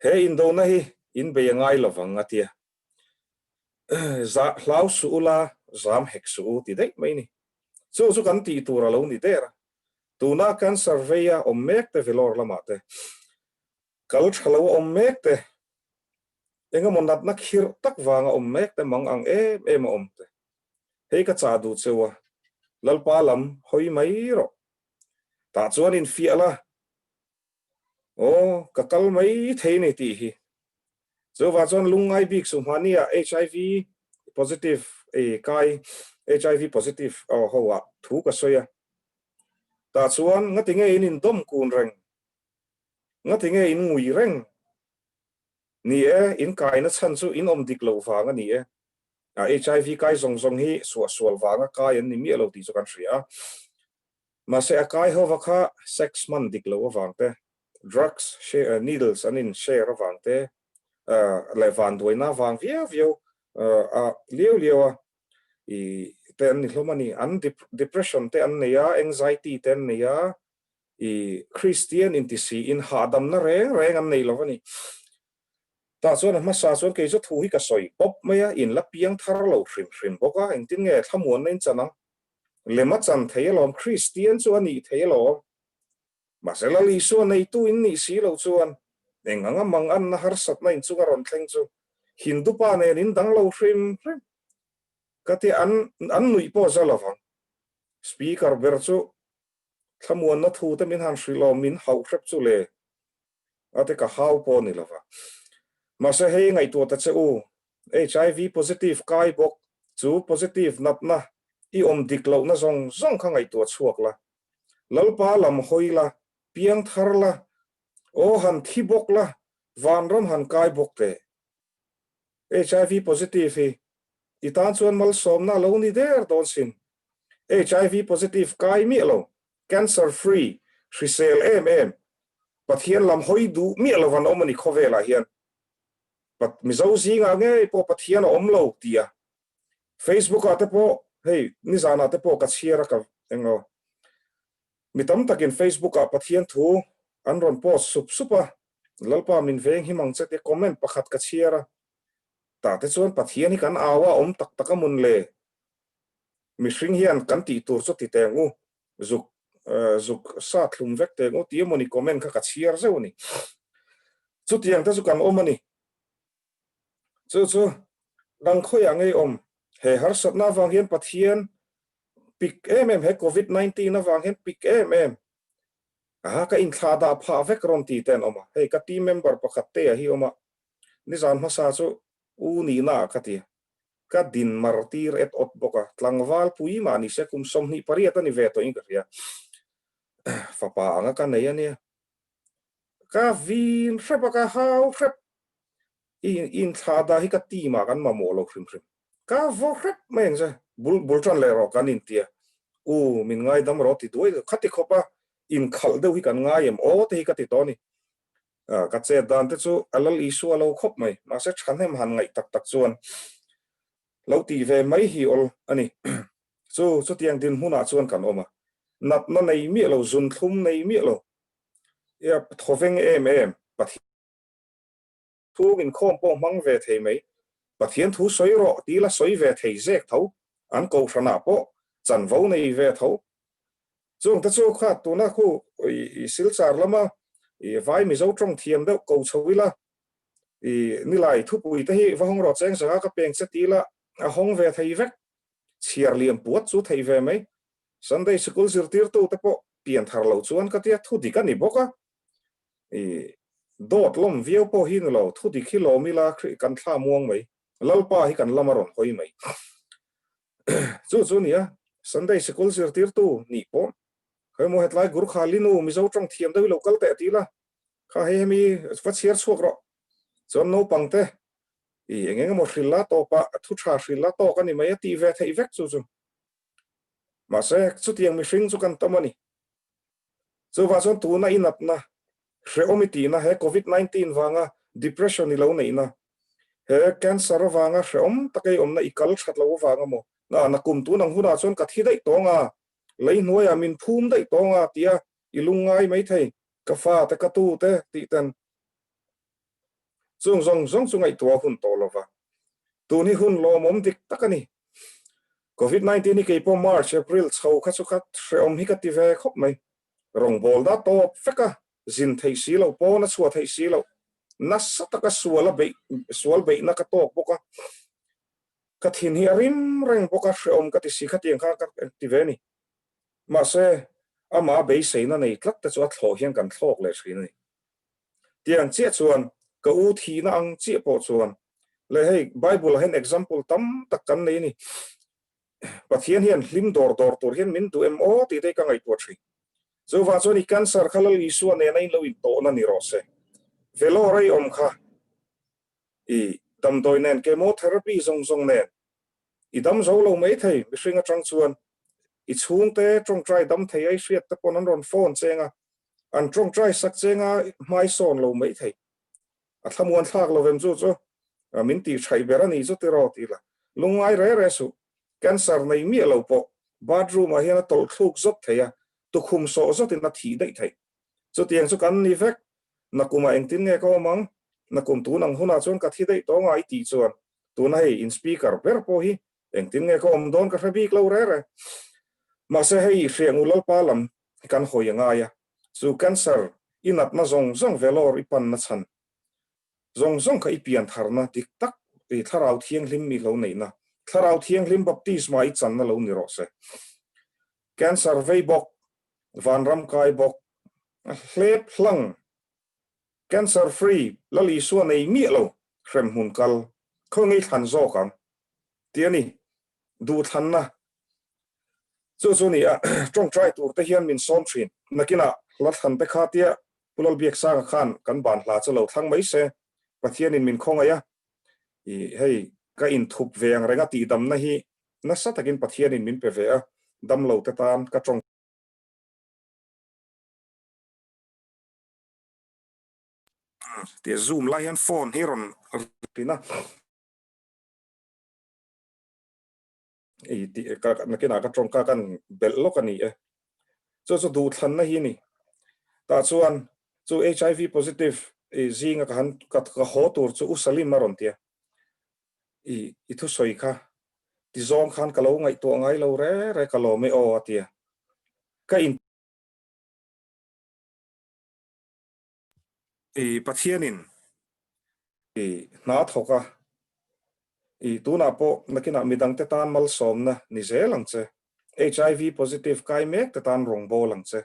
F: he in do na hi in be ngai lovang atia za hlau su la zam hek su ti dei mai ni chu kan ti tur lo ni dera tuna kan surveya om mek te velor lama te kal thalo om mek te enga monat na khir tak wanga om mek te mang ang em om te he ka cha du chewa lalpa lam hoi mai ro ta chuan in fiala ka kal mai thei ni ti hi zo wa chuan lungai bik su mania HIV positive kai HIV positive howa thu ka soya ta chuan ngatinge in dom kun reng ngatinge in ngui reng ni in kai na chan chu in om dik lo wanga ni HIV kai zong hi sual wanga kai an ni mi lo ti chu kan ria ma se kai ho kha 6 month dik lo wangte drugs share needles anin share wangte le van doina wang vio liu I ten ni hlomani an depression te an neya anxiety ten neya I Christian intisi in hadam na reng an nei lovani ta chuan ma sa chuan ke chu thu hi ka soi pop maya in la piang thar lo hrim boka in tin nge thamuan nen chanang lema chan theilom Christian chu ani theilom masela li so nei tu in ni si lo chuan enganga mang an na har sat na in chu garon thleng chu Hindu pa ne in dang lo hrim kati an nui po zalavang speaker berchu thamuan na thu te min han shrilo min hau hrep chu le ate ka hau po ni lova ma se he ngai tu ta che HIV positive kai bok chu positive nat na I om diklo na zong kha ngai tu chuak la lalpa lam hoila piang thar la han thi bok la van rom han kai bok te HIV positive hi itan chuan mal som na lo ni der don sin HIV positive kai mi lo cancer free hrisel pathian lam hoi du mi lo van omani khovela hian pat mizo zinga nge po pathian om lo tia Facebook ate po hey ni zana te po ka chiara ka engo mitam takin Facebook a pathian thu anron post supa lalpa min veng himang chete comment pakhat ka chiara ta te chuan pathian hi kan awa om tak amun le mi hring hian kan ti tur chu ti tengu zuk sa thlum vek tengu ti moni comment kha ka chiar zeuni chu tiang ta chu kan omani chu dang khoi angai om he har sat na wang hian pathian pik he COVID-19 na wang hian pik ka in thada pha vek ron ti ten oma he ka team member pakhat te hi oma ni zan ma sa chu ni na kati ka din martir et ot boka tlangwal pui ma ni se kum som ni pariata ni veto in ka fa pa anga ka nei ania ka vin hrepa ka hau hrep in thada hi ka ti ma kan ma mo lo hrim ka vo hrep meng ja bultran le ro kan in tia min ngai dam ro ti doi khati khopa in khal de hi kan ngai em te hi ka ti to ni ka che dan te chu alal isu alo khop mai ma se chan hem han ngai tak chuan lo ti ve mai hi ol ani chu tiang din huna chuan kan oma nat na nei mi lo zun thum nei mi lo ya thoveng pathi thu in khom po mang ve thei mai pathian thu soi ro ti la soi ve thei zek tho an ko thana po chan vo nei ve tho chung ta chu kha tu na khu sil char lama vai mi zo trong thiam de ko chowila ni lai thu pui te hi va hong ro cheng sa ka peng se ti la a hong ve thei vek chiar liam puat chu thei ve mai Sunday school zirtir tu te po pian thar lo chuan ka tia thu di ka ni boka dot lom viau po hin lo thu di khilo mila khri kan thla muang mai lalpa hi kan lamaron hoi mai chu nia Sunday school zirtir tu ni po khoi mo hetlai gur khalinu mi zo tong thiam deu local te ti la kha he mi fachiar chuak ro chon no pangte engeng mo thrilla to pa thu tha thrilla to kan ni mai ti ve thei vek chu mà sẽ chút tiền mình sinh cho căn tâm này, cho vào trong tu na inat na, sẽ ôm ti na he COVID-19 vanga depression ni lâu này na, he cancer vanga sẽ ôm ta cái ôm na ikal chat lâu vanga mo, na kum tu nang huna chon kathi dai to nga, lấy nuôi à mình phum dai to nga tia, ilung ngai mấy thầy, cà phê ta cà tu te ti ten, zong ngày tua hun to lova, tu ni hun lo mom dik takani. COVID-19 ni keipo March, April, chau khat se om hi ka ti ve khop mai rong bol da to feka zin thei si lo po na chua thei si lo na sataka sual be na ka tok boka ka thin hi rim reng boka se om ka ti si khatiang kha ka ti ve ni ma se ama be sei na nei tlat ta chu thlo hian kan thlok le thrin ni tiang che chuan ka u thi na ang che po chuan le hei Bible hen example tam tak kan nei ni pathian hian hlim dor tur hian min tu em o ti te ka ngai tu thri zo wa choni cancer khalal isu ne nai lo in to na ni ro se velo rei om kha dam doi nen chemotherapy zong nen dam zo lo mai thei mi hringa tang chuan chung te trong trai dam thei ai hriat te pon an ron phone chenga an trong trai sak chenga mai son lo mai thei a thamuan thak lo vem chu min ti thai berani chu te ro ti la lungai re su cancer nei mi lo po bathroom a hian tol thuk zot theya tu khum so zot in na thi dei thei chu tiang chu kan ni vek na kuma engtin nge ko mang na kum tu nang huna chon ka thi dei to ngai ti chuan tu na hei in speaker ber po hi engtin nge ko om don ka hrabi klo re ma se hei hriang ulal palam kan hoyanga ya chu cancer inat na zong velor ipan na chan zong ka ipian tharna tik tak ti tharau thiang hlim mi lo nei na tharau thiang hlim baptisma I chan na lo ni ro se cancer vei bok van ram kai bok hlep hlang cancer free lali suan ei mi lo khrem hun kal khongi than zo kam tiani du than na chu ni a trong try tur te hian min som thin nakina lat han te kha tia pulal biak sa khan kan ban hla chalo thang mai se pathian in min khonga ya hei ka in thup veng renga ti dam na hi na sa takin pathian in min pe ve a dam lo te tan ka trong ti zoom la hian phone hi ron pina ti ka nakina ka trong ka kan bel lo kan ni e chu du than na hi ni ta chuan chu HIV positive zinga kan ka ho tur chu usalim maron tia I thu soi kha ti zong khan ka lo ngai to ngai lo re ka lo me o atia ka in pathianin na thoka tu na po nakina midang te tan mal som na ni zelang che HIV positive kai mek te tan rong bo lang che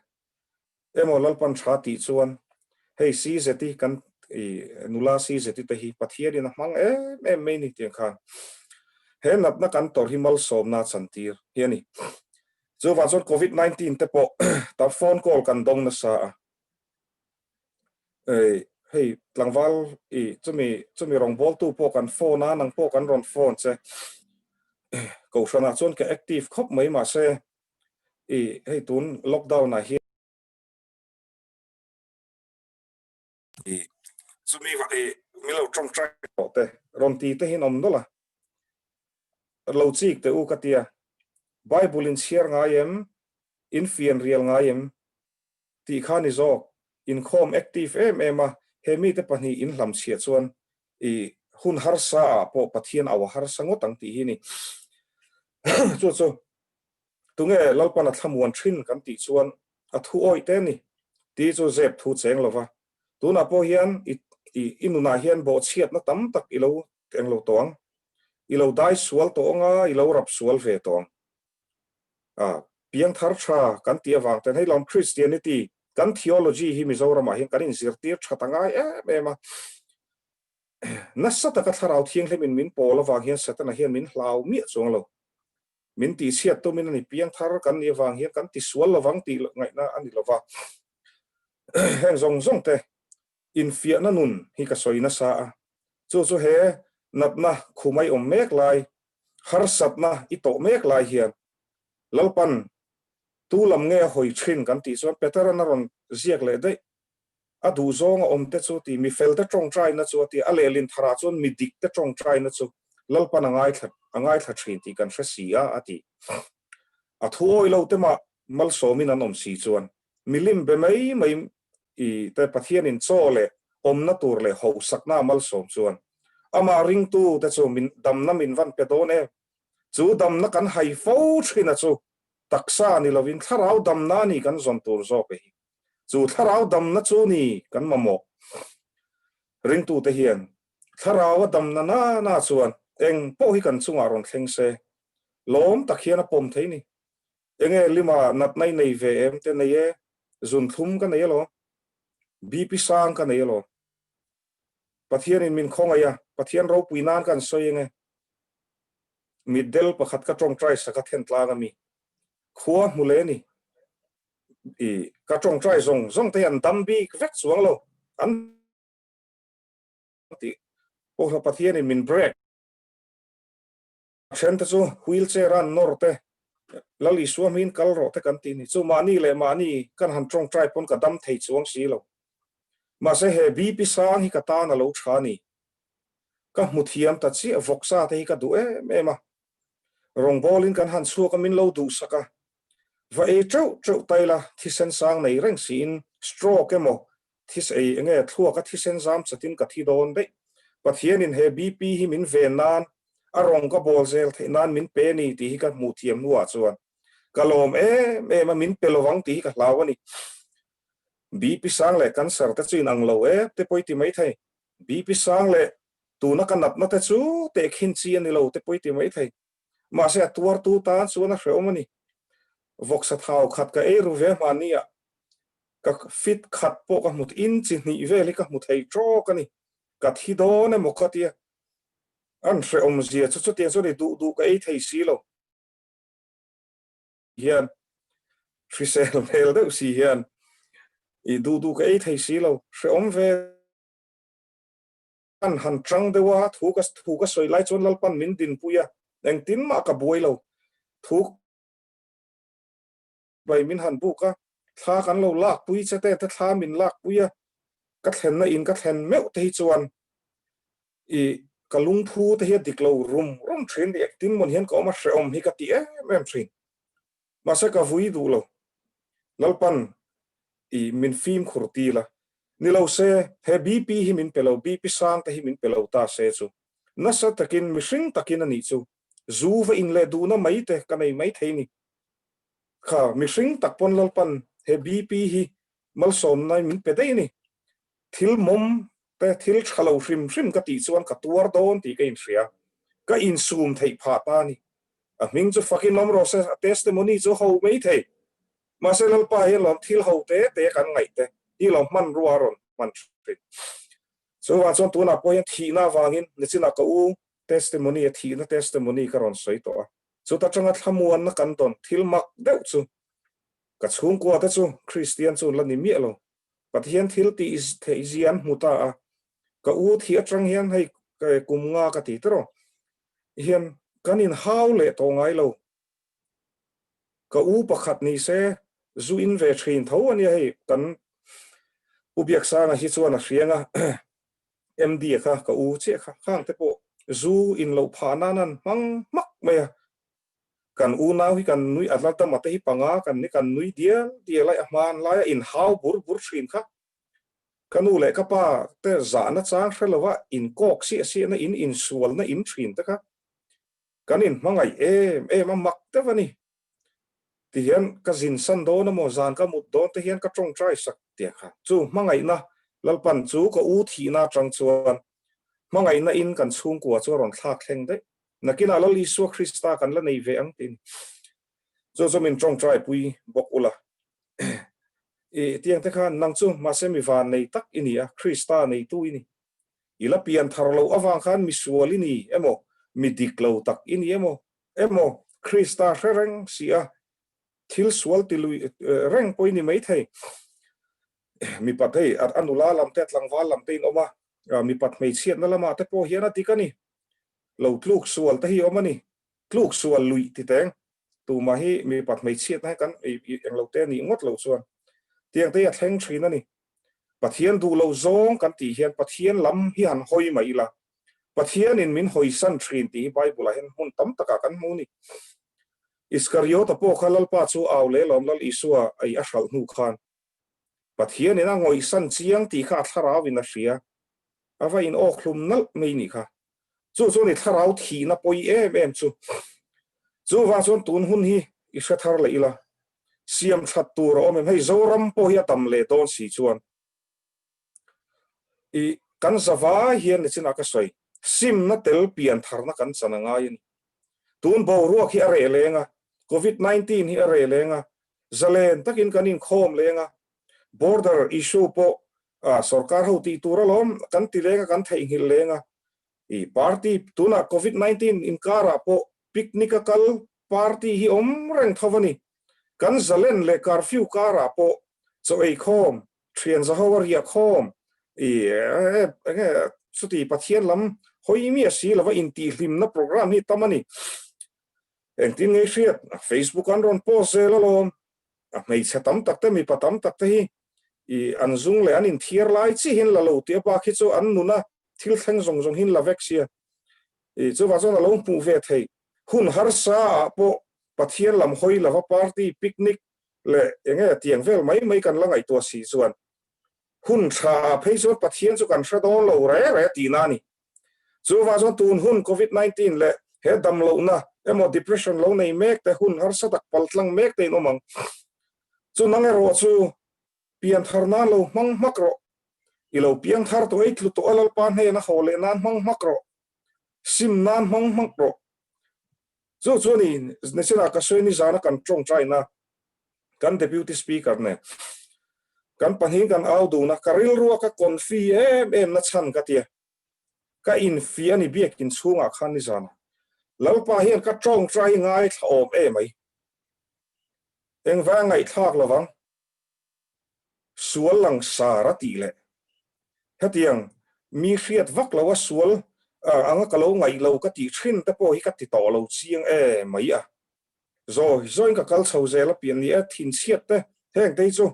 F: emo lalpan tha ti chuan hei si zeti kan nula si zeti te hi pathianin mang em me ni tiang khan he nat na kan tor himal som na chantir hiani chu wa chon COVID-19 te po ta phone call kan dong na sa hei tlangwal chumi rong bol tu po kan phone na nang po kan ron phone che ko shana chon ke active khop mai ma se hei tun lockdown na hi chumi wa milo trong trai te ron ti te hin om dola lo chik te u katia Bible in share ngayem in fian real ngayem ti khani zo in khom active ema hemi te pani in lam sia chuan hun harsa po pathian aw har sango tang ti hi ni chu tunge lalpana thamuan thin kan ti chuan a thu oi te ni ti chu zep thu cheng lova tuna po hian inuna hian bo chiat na tam tak ilo teng lo tong ilo dai sual to nga ilo rap sual ve tong piang thar tha kan tia wang ten hei lom Christianity kan theology hi Mizoram hi kan in zirtir thatanga ema nasa ta ka tharau thiang hlemin min pola wang hian satana hian min hlau mi chong lo min ti siat to min ani piang thar kan ni wang hian kan ti sual lawang ti ngai na ani lova heng zong zong te in fia na nun hi ka soina sa chu he natna khumai om mek lai har satna i to mek lai hian lalpan tu lam nge hoi thin kan ti chuan petara na ron ziak le dei adu zong om te chu ti mi fel te tong trai na chu ti alelin thara chun mi dik te tong trai na chu lalpan angai thla thin ti kan sia ati a thuoi lo te ma mal so min an om si chuan milim be mai i te pathian in chole om na tur le ho sakna mal som chuan ama ring tu te chu min dam na min van pe don e chu dam na kan hai fo thina chu taksa ni lovin tharau dam na ni kan zon tur zo pe chu tharau dam na chu ni kan mamo ring tu te hian tharau dam na na chuan eng po hi kan chunga ron thleng se lom takhian a pom thei ni enge lima nat nai nei ve em te nei e zun thum ka nei lo bp sang ka nei lo pathian in min khong aya pathian ro puinan kan soyenge middel pakhat ka tong trai saka then tlang ami khua mule ni i ka tong trai zong te an dambi vek suang lo an ti o pathian in min break chen ta chu wheelchair an norte lali suamin kal ro te kan ti ni chu mani le mani kan han tong trai pon ka dam thei chuang si lo ma se he bp sang hi ka ta na lo thani ka muthiam ta chi voksa te hi ka du e ma rong bolin kan han chu ka min lo du saka va e trâu taila thisen sang nei reng sin stroke emo this e nge thua ka thisen zam chatin ka thi don dei pathian in he bp hi min ve nan a rong ka bol zel the nan min pe ni ti hi ka muthiam nuwa chuan kalom ma min pelowang ti ka hlawani bp sang le cancer ta chin ang lo te poiti mai thai bp sang le tu na kan nap na te chu te khin chi ani lo te poiti mai thai ma se tuar tu ta chu na hreomani voksa thau khat ka ru ve mania ka fit khat po ka mut in chi ni ve li ka mut hei tro ka ni ka thi do ne mo khatia an hreom zia chu te chu ni du ka ei thei si lo hian trisel hel de si hian i du ka ei thei si lo hreom ve an han trang de wa thu ka soi lai chon lalpan min din puya eng tin ma ka boi lo thu bai min han bu ka thla kan lo lak pui chate ta thla min lak puya ka thlen na in ka thlen meu te hi chuan i kalung phu te hi diklo rum thin di tin mon hian ko ma hreom hi ka ti mem thin ma sa ka vui du lo lalpan i min phim khurti la ni lo se he bp hi min pelo bp sang te hi min pelo ta se chu na sa takin mi hring takin ani chu zu va in le du na mai te ka nei mai thei ni kha mi hring tak pon lalpan he bp hi mal som nai min pe dei ni thil mom te thil chalo hrim ka ti chuan ka tuar don ti ka in hria ka in sum thei pha ta ni a ming chu fucking nom ro se testimony chu ho mai thei ma se lalpa hi lom thil ho te kan ngai te hi lom man ruwa ron man thrit so wa chon tu na po yan thi na wangin ni china ka u testimony a thi na testimony ka ron soi to so ta changa thamuan na kan ton thil mak deuh chu ka chung ko ta chu Christian chu la ni mi lo pathian thil ti is the izian muta a ka u thi atang hian hei ka kumnga ka ti tro hian kanin haw le to ngai lo ka u pakhat ni se zu in ve thin tho ani hei kan ubiak sa na hi chuan a hrianga md kha ka u che kha khang te po zu in lo phana nan mang mak me kan u nau hi kan nui atlanta mate hi panga kan ni kan nui dia lai man lai in how bur thin kha kanu le ka pa te za na chang hrelowa in kok si na in sual na in thin ta kha kanin mangai ma mak te wani ti hian ka zin san do na mo zan ka mut do te hian ka tong trai sak te kha chu mangai na lalpan chu ka u thi na tang chuan mangai na in kan chung kwa chu ron thak thleng de na kina lo Isu Krista kan la nei ve ang tin zo min trong trai pui bok ula e tiang te khan nang chu ma se mi van nei tak inia Krista nei tu ini ila pian tharlo awang khan mi sual ini emo mi diklo tak ini emo Krista reng sia thil sual ti lui reng poi ni mai thei mi pathei at anula lam te tlang wal lam tein oma mi pat mei chiat na lama te po hiana tikani lo tluk sual te hi oma ni tluk sual lui ti teng tu ma hi mi pat mei chiat na kan eng lo te ni ngot lo chuan tiang te a thleng thrin ani pathian du lo zong kan ti hian pathian lam hi han hoi mai la pathian in min hoi san thrin ti bible hen hun tam taka kan mu ni Iskariota po khalal pa chu awle lom lal isua ai a hral nu khan pathian ina ngoi san chiang ti kha thara win a hria ava in okhlum nal mei ni kha chu ni tharau thi na poi em chu wa chon tun hun hi i sha thar le ila siam that tur om hei zoram po hi tam le don si chuan i kan zawa hian le china ka soi sim na tel pian thar na kan chana nga yin tun bo ruak hi are lenga COVID-19 hi are lenga zalen takin kanin khom lenga border issue po sarkar ho ti turalom kan ti lenga kan thei hil lenga i party tuna COVID-19 in kara po picnic kal party hi reng thawani kan zalen le curfew kara po so ei khom thian za hawar ya khom i suti pathian lam hoi mi si lawa in ti hlim na program hi tamani engtin ngai hriat Facebook an ron post zelalom mei chatam takte mi patam takte hi i anzung le anin thiar lai chi hin la lo te pa khi chu an nuna thil thleng zong hin la vexia i chu wa chon lo pu ve thei hun har sa po pathian lam hoi lawa party picnic le enge tiang vel mai kan langai to si chuan hun tha phei chu pathian chu kan hra don lo re ti na ni chu wa chon tun hun COVID-19 le he dam lo na emo depression lo nei mek te hun har sa tak paltlang mek te no mang chu nang ro chu pian tharna lo mang makro ilo pian thar to ei tlu to alal pan he na hole nan mang makro sim nan mang makro chu ni nesina ka soini zana kan trong china kan deputy speaker ne kan panhin kan audu na karil ruwa ka konfi em na chan ka tia ka in fi ani biak in chunga khan ni zana lalpa hian ka trong trai ngai thom mai eng wa ngai thak lawang sual lang sara ti le hatiang mi hriat vak lawa sual anga kalo ngai lo ka ti thrin ta po hi ka ti to lo chiang mai a zo ka kal chho zela pian ni a thin siat te heng te chu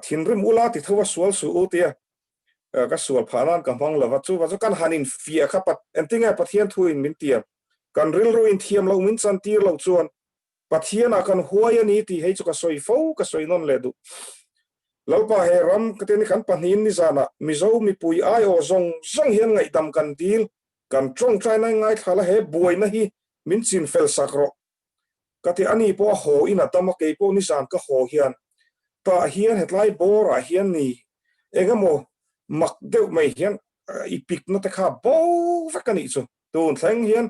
F: thin rim ula ti thawa sual su u tia ka sual phanan ka mang lawa chu wa kan hanin fia kha pat entinga pathian thuin min tiam kan ril ro in thiam lo min chan tir lo chuan pathian a kan huaya ni ti hei chu ka soi fo ka soi non le du lalpa he ram katen kan panin ni zana mizo mi pui ai o zong hian ngai dam kan dil kan trong trai na ngai thala he buai na hi min chin fel sakro kati ani po ho ina tama ke po ni san ka ho hian ta hian hetlai bor a hian ni engamo mak deuh mai hian i pik na ta kha bo vakani chu tun thleng hian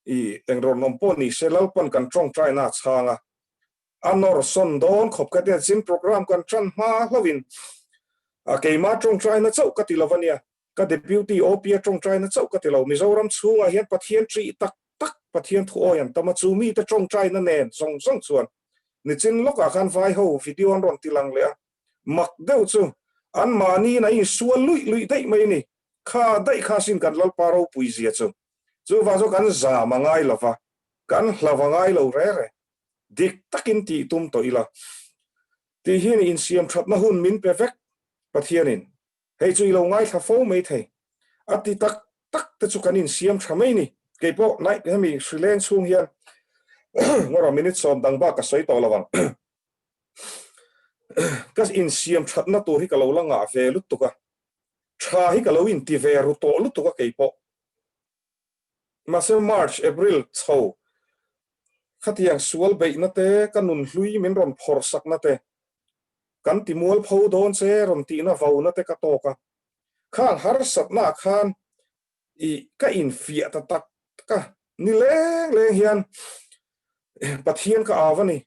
F: i engron nom po ni selal pan kan trong trai na changa anor son don khop ka te chin program kan tran ma hlovin ke ma trong trai na chau ka ti lovania ka deputy op trong trai na chau ka ti lo mizoram chunga hian pathian tri tak pathian thu oyan tama chu mi ta trong trai na nen song chuan ni chin loka khan vai ho video an ron tilang le mak deu chu an mani na in sual lui dei mai ni kha dai kha sin kan lal paro pui zia chu wa zo kan za mangai lova kan hlawangai lo re dik takin ti tum to ila ti hian in siam that na hun min perfect pathianin hei chu ilo ngai tha fo mai thei ati tak te chu kanin siam thamai ni ke po nai hemi Sri Lanka chung hian ngora minute som dang ba ka soi to lawang kas in siam that na to hi ka lo langa ve lut to ka tha hi ka lo in ti ve ru to lut to ka ke po masem March April chho khatiang sual bei na te kanun hlui min ron phor sak na te kan ti mual pho don se ron ti na vau na te ka to ka khang har sat na khan i ka in fia ta tak ka ni leng hian pathian ka awani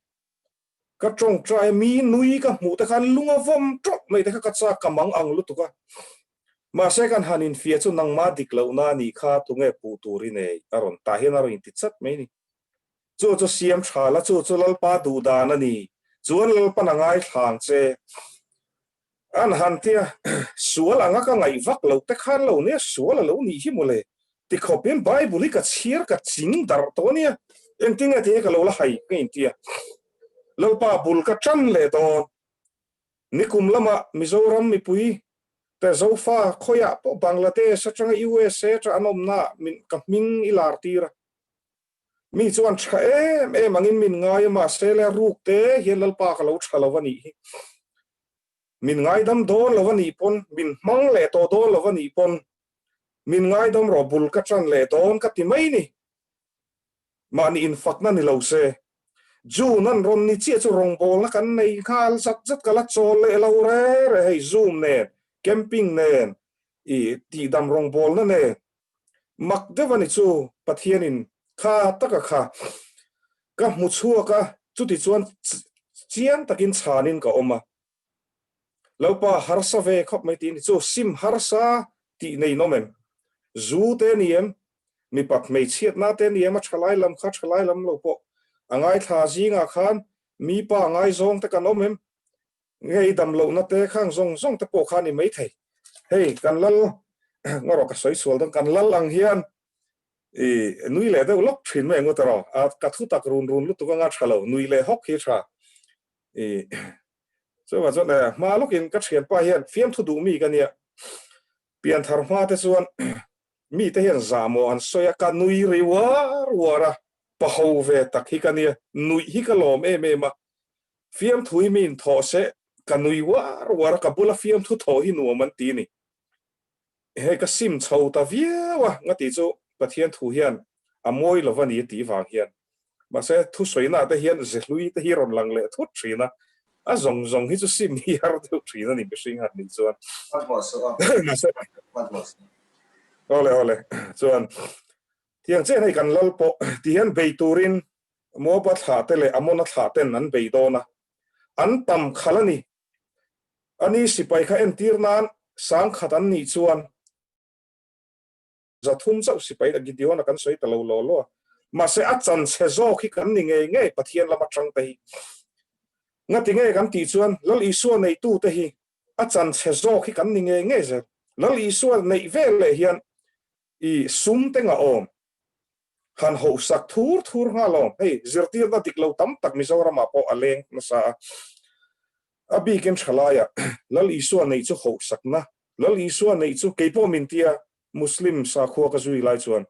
F: ka trong trai mi nui ka mu ta khan lunga vom trot mai ta ka cha kamang ang lu tuka ma se kan hanin fia chu nang ma diklo na ni kha tunge pu turi ne aron ta hian aron ti chat mai ni chu siam thala chu lalpa du da na ni chuan lalpa na ngai thlang che an han tia sual anga ka ngai vak lo te khan lo ne sual lo ni hi mole ti khopin bible ka chiar ka ching dar to nia en tinga te ka lo la hai ka in tia lalpa bul ka chan le to nikum lama mizoram mi pui te zofa khoya po bangladesh atanga usa tra anom na min ka ming ilar tira mi chuan tha mangin min ngai ma sele ruk te hian lalpa ka lo thalawani min ngai dam do lawani pon min mang le to do lawani pon min ngai dam ro bul ka chan le don ka ti mai ni mani in fakna ni lo se ju nan ron ni chi chu rong bol na kan nei khal zat kala chol le lo re hei zoom ne camping ne I ti dam rong bol na ne mak devani chu pathianin kha taka kha ka mu chua ka chu ti chuan chiang takin chanin ka oma lopa harsa ve khop mai tin chu sim harsa ti nei nomem zu te niem mi pat mei chiat na te niem a thalai lam lo po angai tha zinga khan mi pa ngai zong te kan omem ngei dam lo na te khang zong te po khan ni mai thei hei kan lal ngoro ka soi sual dang kan lal ang hian nui le de lok thin me ngotaro a ka thu tak run lu tu nga thalo nui le hok hi tha so wa zo na ma lokin ka thian pa hian fiam thu du mi ka nia pian thar ma te chuan mi te hian zamo an soya ka nui ri wara pa ho ve tak hi ka nia nui hi ka lom e ma fiam thui min tho se ka nui wara ka bula fiam thu tho hi nu man ti ni he ka sim chho ta viawa ngati chu pathian thu hian amoi lovani ti wang hian ma se thu soina te hian zelui te hi ron lang le thu thina a zong hi chu sim hi har thu thina ni besing hat ni chuan ole chuan tiang chen hai kan lal po ti hian bei turin mo pa tha te le amona tha ten an bei dona an tam khalani ani sipai kha en tirnan sang khatan ni chuan za thum chau sipai agi diona kan soi talo lo ma se a chan che zo khi kan ni nge pathian lama tang te hi ngati nge kan ti chuan lal isu nei tu te hi a chan che zo khi kan ni nge ze lal isu nei ve le hian I sum te nga om han ho sak thur nga lo hei zirtir da tiklo tam tak mizora ma po aleng na sa abi ken thalaya lal isu nei chu ho sak na lal isu nei chu keipo min tia muslim sa khuwa ka zui lai chuan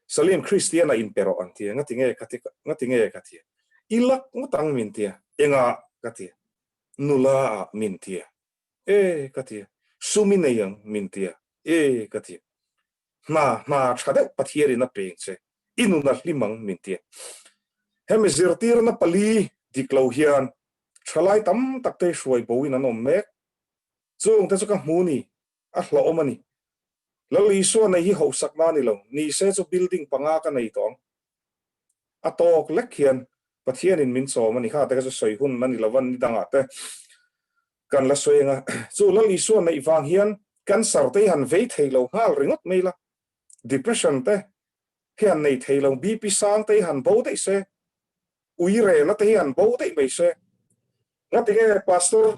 F: salim christiana in pero antia ngatinge katia ilak ngutang min tia enga katia nula min tia katia suminayang min tia katia ma chade pathieri na pengche inuna limang min tia hemi zirtir na pali diklo hian thalai tam takte shoi boin anom mek chung te chuka hmuni a hlo omani lali so nei hi ho sakna ni lo ni se chu building panga ka nei tong atok lekhian pathian in min so mani kha te ka soi hun mani lawan ni danga te kan la soenga chu lali so nei wang hian cancer te han ve theilo hal ringot meila depression te hian nei theilo bp sang te han bo te se uire na te han bo te me se ngatinge pastor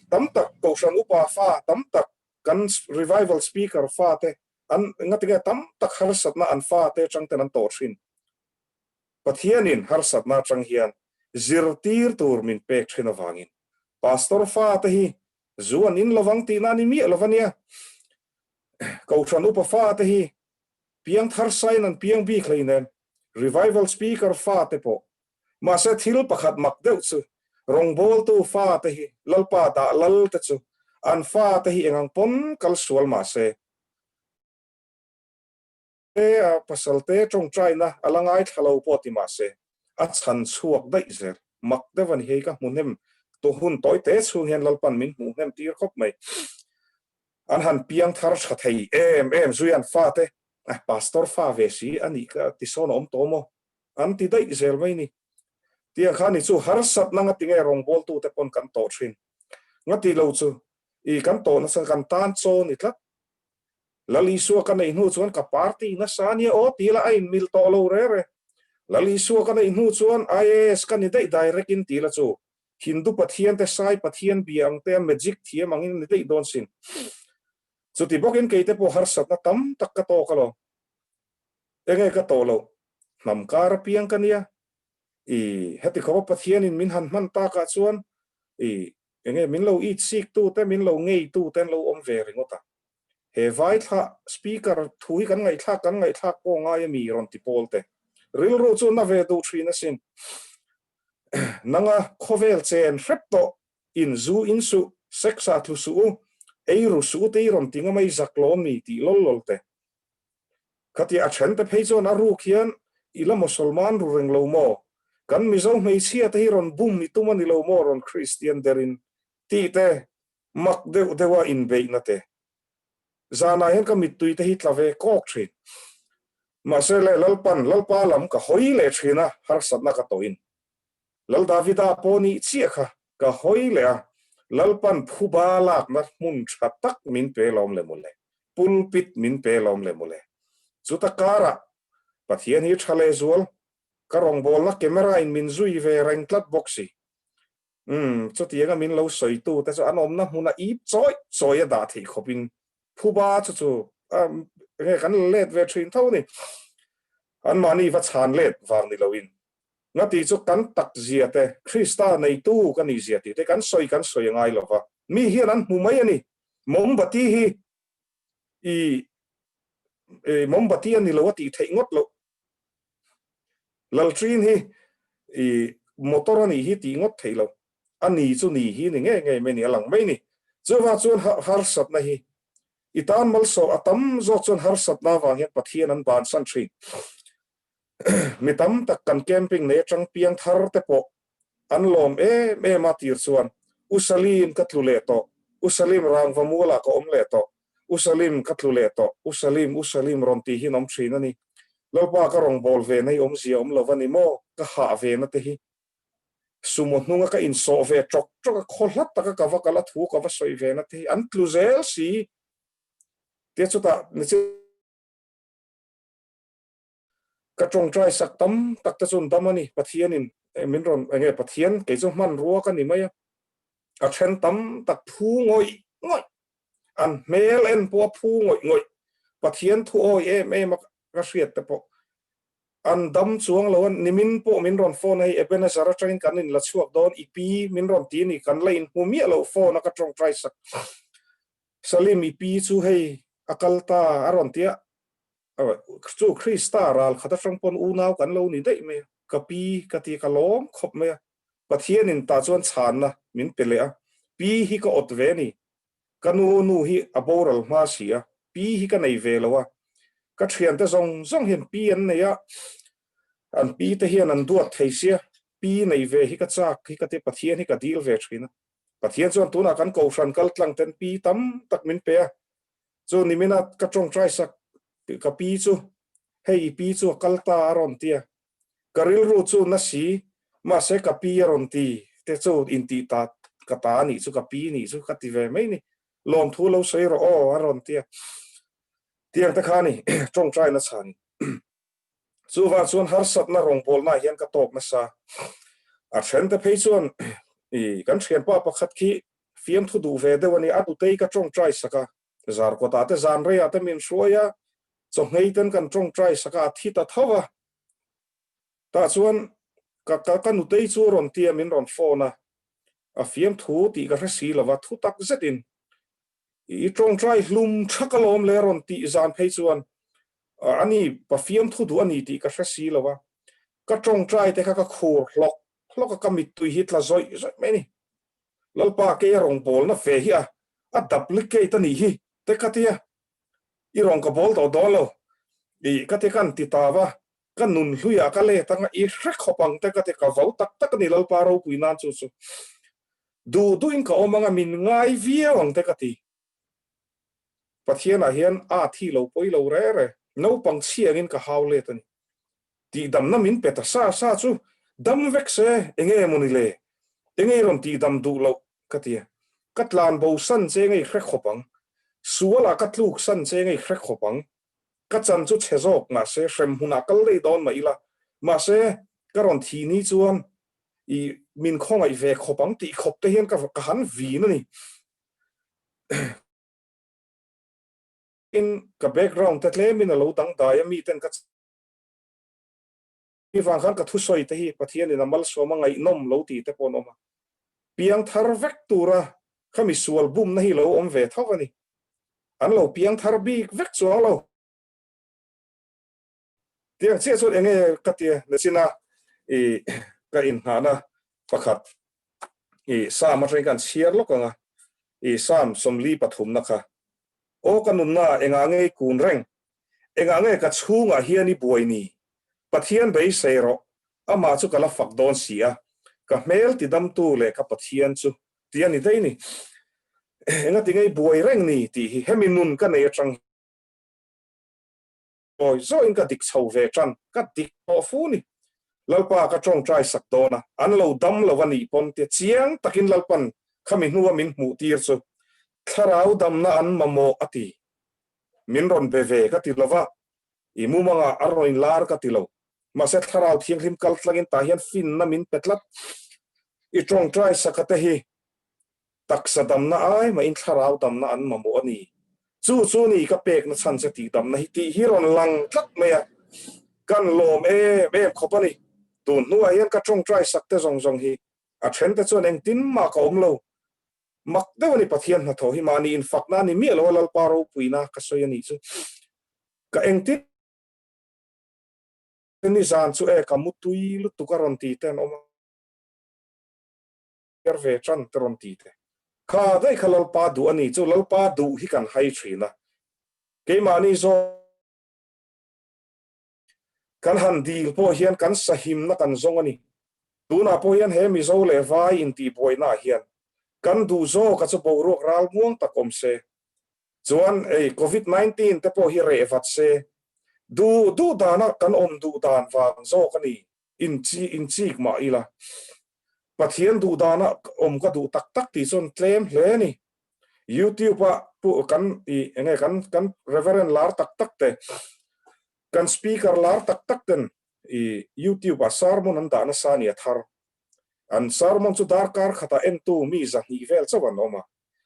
F: tam tak ko sang upa fa tam tak kan revival speaker fa te an ngatinge tam tak har satna an fa te chang ten an to thin pathianin har satna chang hian zirtir tur min pek thina wangin pastor fa te hi zuan in lawang ti na ni mi lawania ko sang upa fa te hi piang thar sign an piang bi kleinen revival speaker fa te po ma se thil pakhat mak deuh chu rong bol tu fa te hi lalpa ta lal te chu an fa te hi engang pon kal sual ma se pasal te trong china alangai thalo po ti ma se a chan chuak dai zer mak dewan he ka munem to hun toy te chu hian lalpan min mu hem tir khop mai an han piang thar tha thei em zuian fa te pastor fa ve si ani ka ti son om tomo an ti dai zel mai ni tiang khan ni chu har sat na nga tinge rong bol tu te pon kan to thin nga ti lo chu I kan to na sang kan tan cho ni tlat lali su kan nei nu chuan ka party na sania o ti la ai mil to lo re re lali su kan nei nu chuan IAS kan ni dai direct in ti la chu Hindu pathian te sai pathian biang te magic thiam angin ni dei don sin chu ti bokin ke te po har sat na tam tak ka to ka lo enge ka to lo nam kar piang kan ya heti ko pathian in min han man ta ka chuan enge min lo eat sik tu te min lo ngei tu ten lo om ve ringota he vai tha speaker thui kan ngai thla ko nga ya mi ron ti pol te ril ro chu na ve do thrina sin nanga khovel chen repto in zu in su sexa thu su ei ru su te ron tinga mai zaklom ni ti lol te khati a chen te phei chon a ru khian ila musulman ru reng lo mo kan mi zo mei sia te ron bum ni tu mani lo mo ron Christian derin ti te mak de wa in be na te zana hen ka mit tui te hi tlave kok thrin ma se le lalpa lam ka hoi le thina har sat na ka to in lal davida poni chi kha ka hoi le lalpan phuba lak na mun tha tak min pe lom le mole pulpit min pe lom le mole chuta kara pathian hi thale zual ka rong bol na camera in min zui ve reng tlat boxi chu tianga min lo soi tu te so anom na huna ip choi da thi khopin phuba chu nge kan let ve thin tho ni an mani va chan let wang ni loin nga ti chu kan tak zia te Krista nei tu kan ni zia ti te kan soi ngai lo wa mi hian an mu mai ani mombati hi mombati ani lo ti thei ngot lo lal trin hi motor ani hi ti ngot thei lo ani chu ni hi ni nge me ni alang mai ni chu wa chuan har sat na hi itan mal so atam zo chuan har sat na wang hian pathian an ban san thri mi tam tak kan camping ne tang piang thar te po an lom me ma tir chuan usalim ka tlule to usalim rang vamula ko om le to usalim ka tlule to usalim ron ti hi nom thrin ani lo pa ka rong bol ve nei om zia om lovani mo ka ha ve na te hi sumo hnunga ka in so ve chok ka kholat ta ka wa kala thu ka wa soi ve na te an tluzel si te chuta ni ka chong trai sak tam tak ta chun damani pathian in min ron nge pathian ke chu man ruwa ka ni maya a then tam tak phu ngoi an mel en po phu ngoi pathian thu oi ma ka hriat te po an dam chuang lo nimin po min ron phone ai ebena zara train kan in la chuak don ipi min ron ti ni kan lain humi lo phone ka chong trai sak salim ipi chu hei akalta aron tia chu Krista ral khata pon u naw kan lo ni dei me kapi kati kalom khop me pathian in ta chuan chan na min pele a pi hi ka ot ve ni kanu nu hi aboral ma sia pi hi ka nei ve lowa ka thian te zong hian pi an nei a an pi te hian an duat thei sia pi nei ve hi ka chak hi ka te pathian hi ka dil ve thina pathian chuan tuna kan ko fran kal tlang ten pi tam tak min pe chu ni mina ka chong trai sak ka pi chu hei pi chu kalta aron tia karil ru chu na si ma se ka pi aron ti te chu in ti ta ka ta ni chu ka pi ni chu ka ti ve mai ni lom thu lo sei ro aron tia tiang ta khani chong trai na chani chu wa chuan har sat na rong bol na hian ka tok na sa a then te phei chuan kan thian pa pakhat khi fiam thu du ve de wani atu tei ka chong trai saka zar ko ta te zan re ate min shoya so ngei ten kan chong trai saka thi ta thawa ta chuan ka nu tei chu ron tia min ron phone a fiam thu ti ka resi lawa thu tak zetin I chong trai hlum thakalom le ron ti zan phei chuan ani pa fiam thu du ani ti ka resi lawa ka chong trai te ka khur hlok ka mit tu hit la zoi meni lalpa ke rong bol na fe hi a duplicate ani hi te ka tia I rong ka bol to dolo ka te kan ti tawa kan nun hluya ka le tanga I hrek khopang te ka te ka vau tak ni lalpa ro puinan chu du in ka omanga min ngai viewang te ka ti pathian a hian a thi lo poi lo re no pang chiang in ka haule tani ti dam na min peta sa chu dam vek se enge moni le enge ron ti dam du lo katia katlan bo san che ngai khrek khopang suala katluk san che ngai khrek khopang ka chan chu chezok nga se shrem huna kal le don mai la ma se karon thi ni chuan I min khong ai ve khopang ti khop te hian ka han vi na ni in ka background tatle min lo dang da ya mi ten ka mi wang khan ka thu soi te hi pathian in amal so ma ngai nom lo ti te pon oma piang thar vek tura khami sual bum na hi lo om ve thawani an lo piang thar bi vek so lo tiang che so enge katia lesina I ka in hana pakhat sa ma trai kan siar lo ka sam somli pathum na kha o kanun na enga nge kun reng enga nge ka chunga hiani boini pathian bei sero ama chu kala fak don sia ka mel ti dam tu le ka pathian chu tiani dei ni enga ti ngai boi reng ni ti heminun ka nei chang oi zo in ka dik chau ve chan ka dik to fu ni lalpa ka chong trai sak dona an lo dam lo wani pon te chiang takin lalpan khami nuwa min mu tir chu tharau dam na an mamo ati min ron be ve ka ti lova I mu manga aroin lar ka ti lo ma se tharau thiang him kal tlangin ta hian fin na min petlat I chong trai sakate hi taksa dam na ai ma in tharau dam na an mamo ani chu ni ka pek na chan se ti dam na hi ti hi ron lang tlat me ya kan lom e khopani tun nuwa hian ka chong trai sakte zong hi a then te chuan eng tin ma ka om lo mak dewani pathian na tho hi mani in fakna ni mi lo lal paro puina ka soyani chu ka eng tin ni zan chu e ka mutui lu tu ka ron ti ten om ve chan tron ti te kha dai khalal pa du ani chu lal pa du hi kan hai thina ke mani zo kan han dil po hian kan sahim na kan zong ani tuna po hian he mi zo le vai in ti boina hian kan du zo ka chu bo ro ral muang ta kom se chuan covid 19 te po hi re vat se du dana kan om du dan wang zo kani in chi ma ila pathian du dana om ka du tak ti chon claim hle ni YouTube pa pu kan enge kan reverend lar tak te kan speaker lar tak ten YouTube a sermon an dana sani athar an sermon chu dar kar khata en tu mi za hi vel chawan oma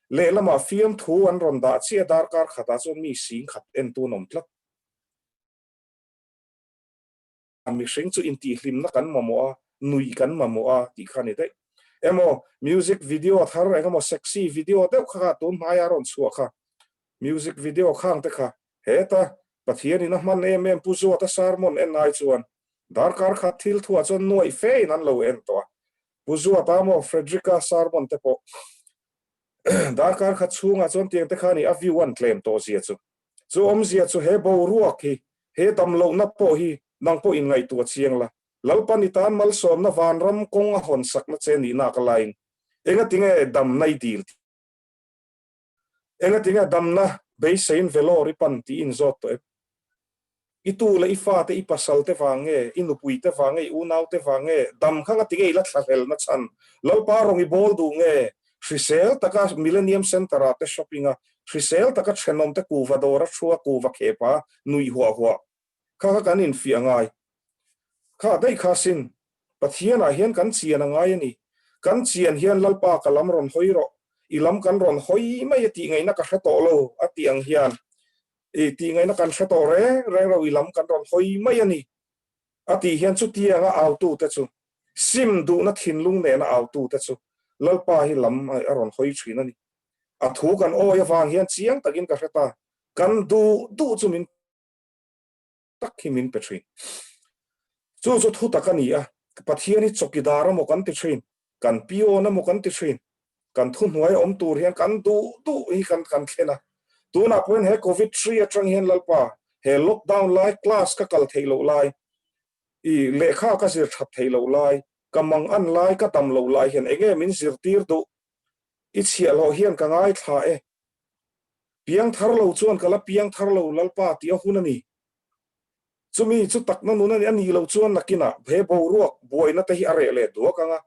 F: le lama film thu an ron da chi dar kar khata chu mi sing khat en tu nom tlat ami sing chu in ti hlim na kan mamo nui kan mamo ti khani dei emo music video thar emo sexy video de kha tun maya ron chu kha music video khang te kha heta pathian in man em puzo ta sermon en nai chuan dar kar kha thil thua chon noi fe nan lo en to puzo ta mo Frederica sermon te po dar kar kha chunga chon tiang te khani a view one claim to zia chu om zia chu he bo ruak hi he dam lo na po hi nang po in ngai tu chiang la lalpani tan mal som na van ram kong a hon sak na che ni na ka lain enga tinge dam nai dil enga tinge dam na be sein velori pan ti in zot to itu la ifa te ipasal te wange inupui te wange unau te wange dam khanga tinge ila thlahel na chan lalpa rong I bol du nge Frisel taka Millennium Center te shoppinga Frisel taka chenom te kuvadora chua kuwa khepa nui huwa kha kan in fi angai kha dai kha sin pathian a hian kan chian angai ani kan chian hian lalpa kalam ron hoiro ilam kan ron hoi mai ti ngai na ka hreto lo ati ang hian ti ngai na kan hreto re ro ilam kan ron hoi mai ani ati hian chu ti anga autu te chu sim du na thinlung ne na autu te chu lalpa hi lam a ron hoi thrin ani a thu kan o ya wang hian chiang takin ka hreta kan du chu min tak himin petrin chu thu takani a pathiani chokidara mo kan ti thrin kan pio na mo kan ti thrin kan thu hnuai om tur hian kan du hi kan thena tuna point he covid 3 atang hian lalpa he lockdown lai class ka kal theilo lai I lekha ka sir thap theilo lai kamang an lai ka tam lo lai hian enge min sir tir du I chial ho hian ka ngai tha piang thar lo chuan kala piang thar lo lalpa ti a hunani chumi chu tak na nuna ni ani lo chuan nakina phe bo ruak boina te hi are le do kanga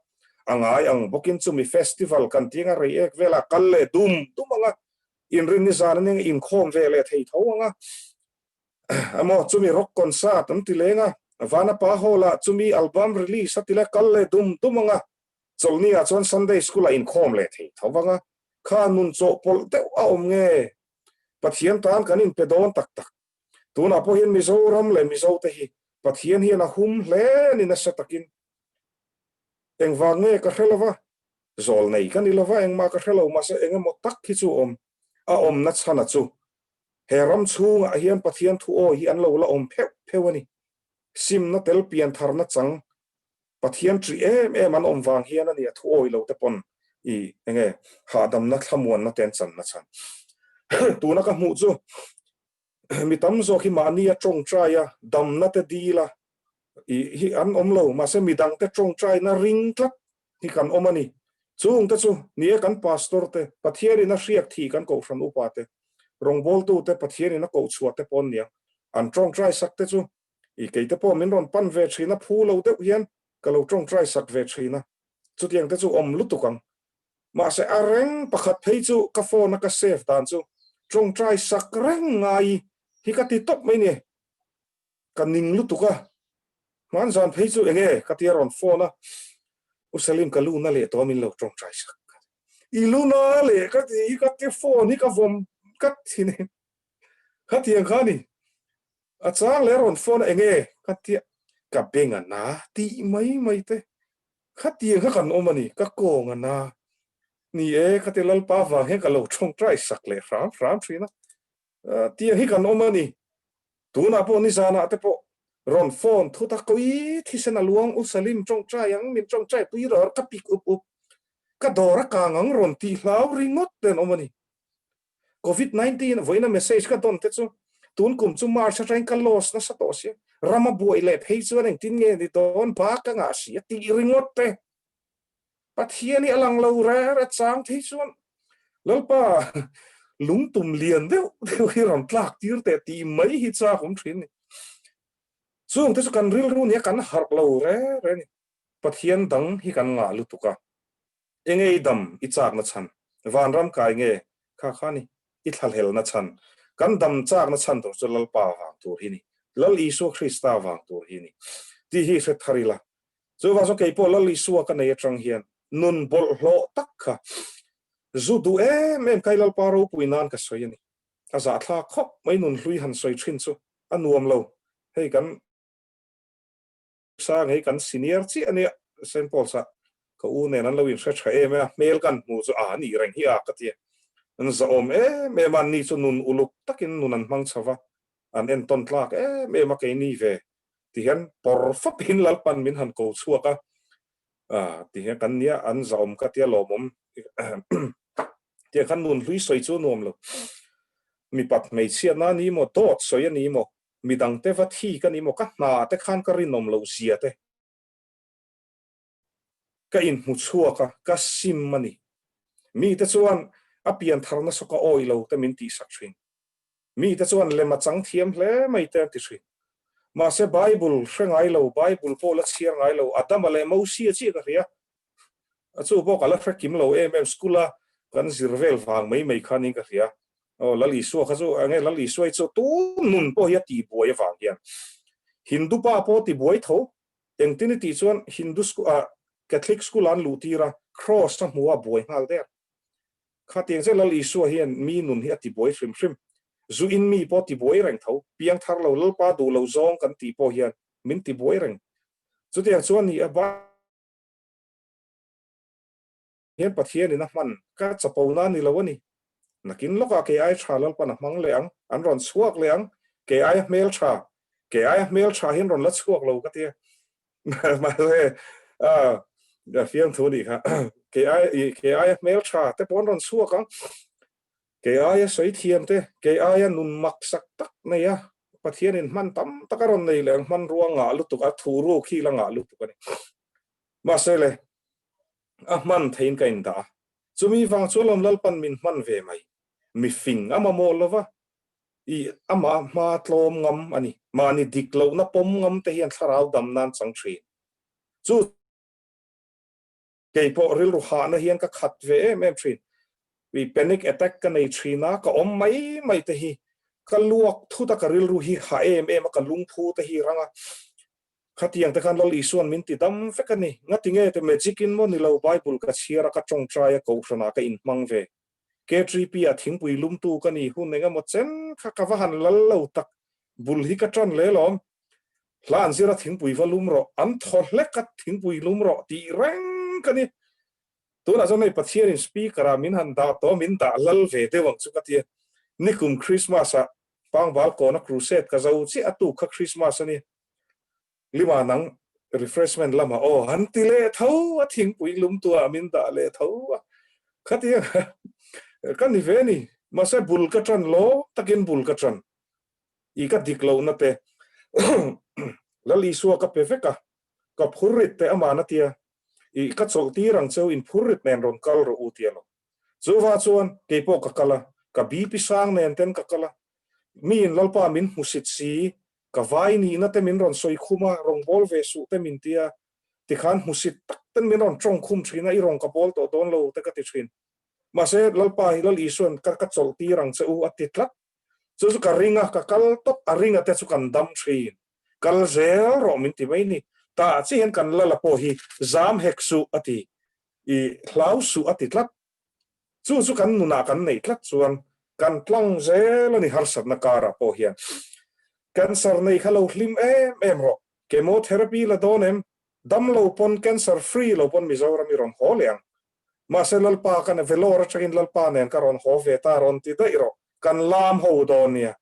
F: angai ang bokin chumi festival kan tinga rei ek vela kalle dum anga in rin ni zan ning in khom vele thei tho anga amo chumi rock concert am ti lenga vana pa hola chumi album release atile kalle dum anga cholni a chon Sunday school a in khom le thei tho wanga kha nun cho pol te a om nge pathian tan kanin pedon tak tuna po hian mizoram le mizo te hi pathian hian a hum hle ni na satakin eng wange ka helawa zol nei kan ilawa eng ma ka helo ma se eng mo tak hi chu om na chana chu heram chung a hian pathian thu o hi an lo la om phewani sim na tel pian thar na chang pathian tri em an om wang hian ani thu oi lo te pon I enge ha dam na thamuan na ten chan na chan tuna ka mu chu mi tam zo khi mani a trong trai a dam na te dila hi an om lo ma se mi dang te trong trai na ring tlat hi kan omani chung te chu ni kan pastor te pathian na riak thi kan ko from upa te rong bol tu te pathian na ko chuat te pon nia an trong trai sak te chu I ke te pon min ron pan ve thina phu lo te hian ka lo trong trai sak ve thina chu tiang te chu om lu tu kang ma se areng pakhat phei chu ka phone ka save dan chu trong trai sak reng ngai hi ka ti top mai ni ka ning lu tu ka man zan phei chu enge ka ti ron phone a usalim ka lu na le to min lo trong trai sak I lu na le ka ti phone hi ka vom kat thi ne ka ti ang khani a chang le ron phone enge ka ti ka benga na ti mai te ka ti ang kan omani ka ko nga na ni ka ti lal pa wa he ka lo trong trai sak le ram thina ti hi kan omani tu na po ni sana te po ron phone thu ta koi thi sena luang usalim trong trai yang min trong trai pui ro ka pik up ka dora ka ngang ron ti hlau ringot ten omani COVID-19 voina message ka don te chu tun kum chu mar sa train ka los na sa to si rama boi le phei chu ning tin nge ni don ba ka nga si ti ringot te pathian ni alang lo ra chang thei chuan lalpa lung tum lian deuh hi ron tlak tir te ti mai hi cha khum thin ni chung te chu kan ril ru ni kan har lo re ni pathian dang hi kan nga lu tuka engei dam I chak na chan van ram kai nge kha khani I thal hel na chan kan dam chak na chan to chalal pa wang tur hi ni lal Isu Krista wang tur hi ni ti hi se tharila chu wa so kei po lal Isu ka nei atang hian nun bol hlo tak kha zu du em kai lal pa ro puinan ka soyani aza thla khop mai nun hlui han soi thin chu anuam lo hei kan sa ngei kan senior chi ani St Paul sa ka u ne nan lo in sa tha em mail kan mu chu a ni reng hi a ka ti an za om me man ni chu nun uluk takin nunan mang chawa an en ton tlak me ma ke ni ve ti han por fa pin lal pan min han ko chuaka ti han kan nia an za om ka tia lo mom ti kan nun hlui soi chu nom lo mi pat mei sia na ni mo dot soi ani mo mi dang te va thi kan ni mo ka na te khan ka rin nom lo sia te ka in mu chuaka ka sim mani mi te chuan apian tharna soka oi lo te min ti sak thrin mi te chuan le ma chang thiam hle mai te ti thrin ma se bible hrengai lo bible pola chiar ngai lo adam le mo sia chi ka ria achu bo kala frekim lo em skula kan zirvel wang mai khani ka ria o lali so kha zo ange lali so chu tu nun po ya ti boy wang hian hindu pa po ti boy tho engtin ti chuan hindu catholic school an lutira cross sa muwa boy ngal der kha tiang se lali so hian mi nun hi ti boy shrim zu in mi po ti boy reng tho piang thar lo lal pa du lo zong kan ti po hian min ti boy reng chu tiang chuan ni aba hian pathian ina man ka chapona ni lawani nakin loka ke ai thalal pana mang leang an ron suak leang ke ai mail tha hin ron la suak lo ka tia ma le da fiang thodi kha ke ai mail tha te pon ron suak ang ke ai soi thiam te ke ai nun mak sak tak ne ya pathian in man tam takaron nei leng man ruanga lu tu ka thu ru khi la nga lu tu ni ma se le man thein ka in da chumi wang cholom lal pan min man ve mai mi fing ama mo lova i ama ma tlom ngam ani ma ni diklo na pom ngam te hian tharau dam nan chang thri chu ke po ril ru ha na hian ka khat ve em thri we panic attack ka nei thina ka om mai te hi ka luak thu ta ka ril ru hi ha em ka lung phu te hi ranga khatiang te khan lol isuan min ti dam fekani ngatinge te magic in mo ni lo bible ka chira ka chong try ko thana ka in mang ve K3P a thingpui lumtu ka ni hun nenga mo chen kha ka han lal lo tak bul hi ka tron le lom hlan sira thingpui va lum ro an thol le ka thingpui lum ro ti reng ka ni tu na zon nei pathian in speaker a min han da to min da lal ve de wang chu ka ti nikum Christmas a pang bal ko na crusade ka zau chi atu kha Christmas ani lima nang refreshment lama o han ti le thau a thingpui lumtu a min da le thau khatia kan ni ve ni ma se bul ka tran lo takin bul ka tran i ka diklo na te lali suwa ka pefeka ka phurit te amana tia i ka chol ti rang cheu in phurit nen ron kal ro utia lo zuwa chuan ke po ka kala ka bi pi sang nen ten ka kala mi in lalpa min musit si ka vai ni na te min ron soi khuma rong bol ve su te min tia ti khan musit tak ten min ron chong khum thina i rong ka bol to don lo te ka ti thin ma se lalpa hi lal isuan ka chol ti rang cheu atitla chu ka ringa ka kal top a ringa te chu kan dam thin kal zel ro min ti mai ni ta chi hen kan la po hi zam hek su ati i hlau su ati tlat chu kan nuna kan nei tlat chuan kan tlong zel ani har sat na kara po hian cancer nei khalo hlim em ro chemotherapy la donem dam lo pon cancer free lo pon mizoram ron holiang ma se lalpa kan velora chakin lalpa nen karon ho ve ta ron ti dai ro kan lam ho don nia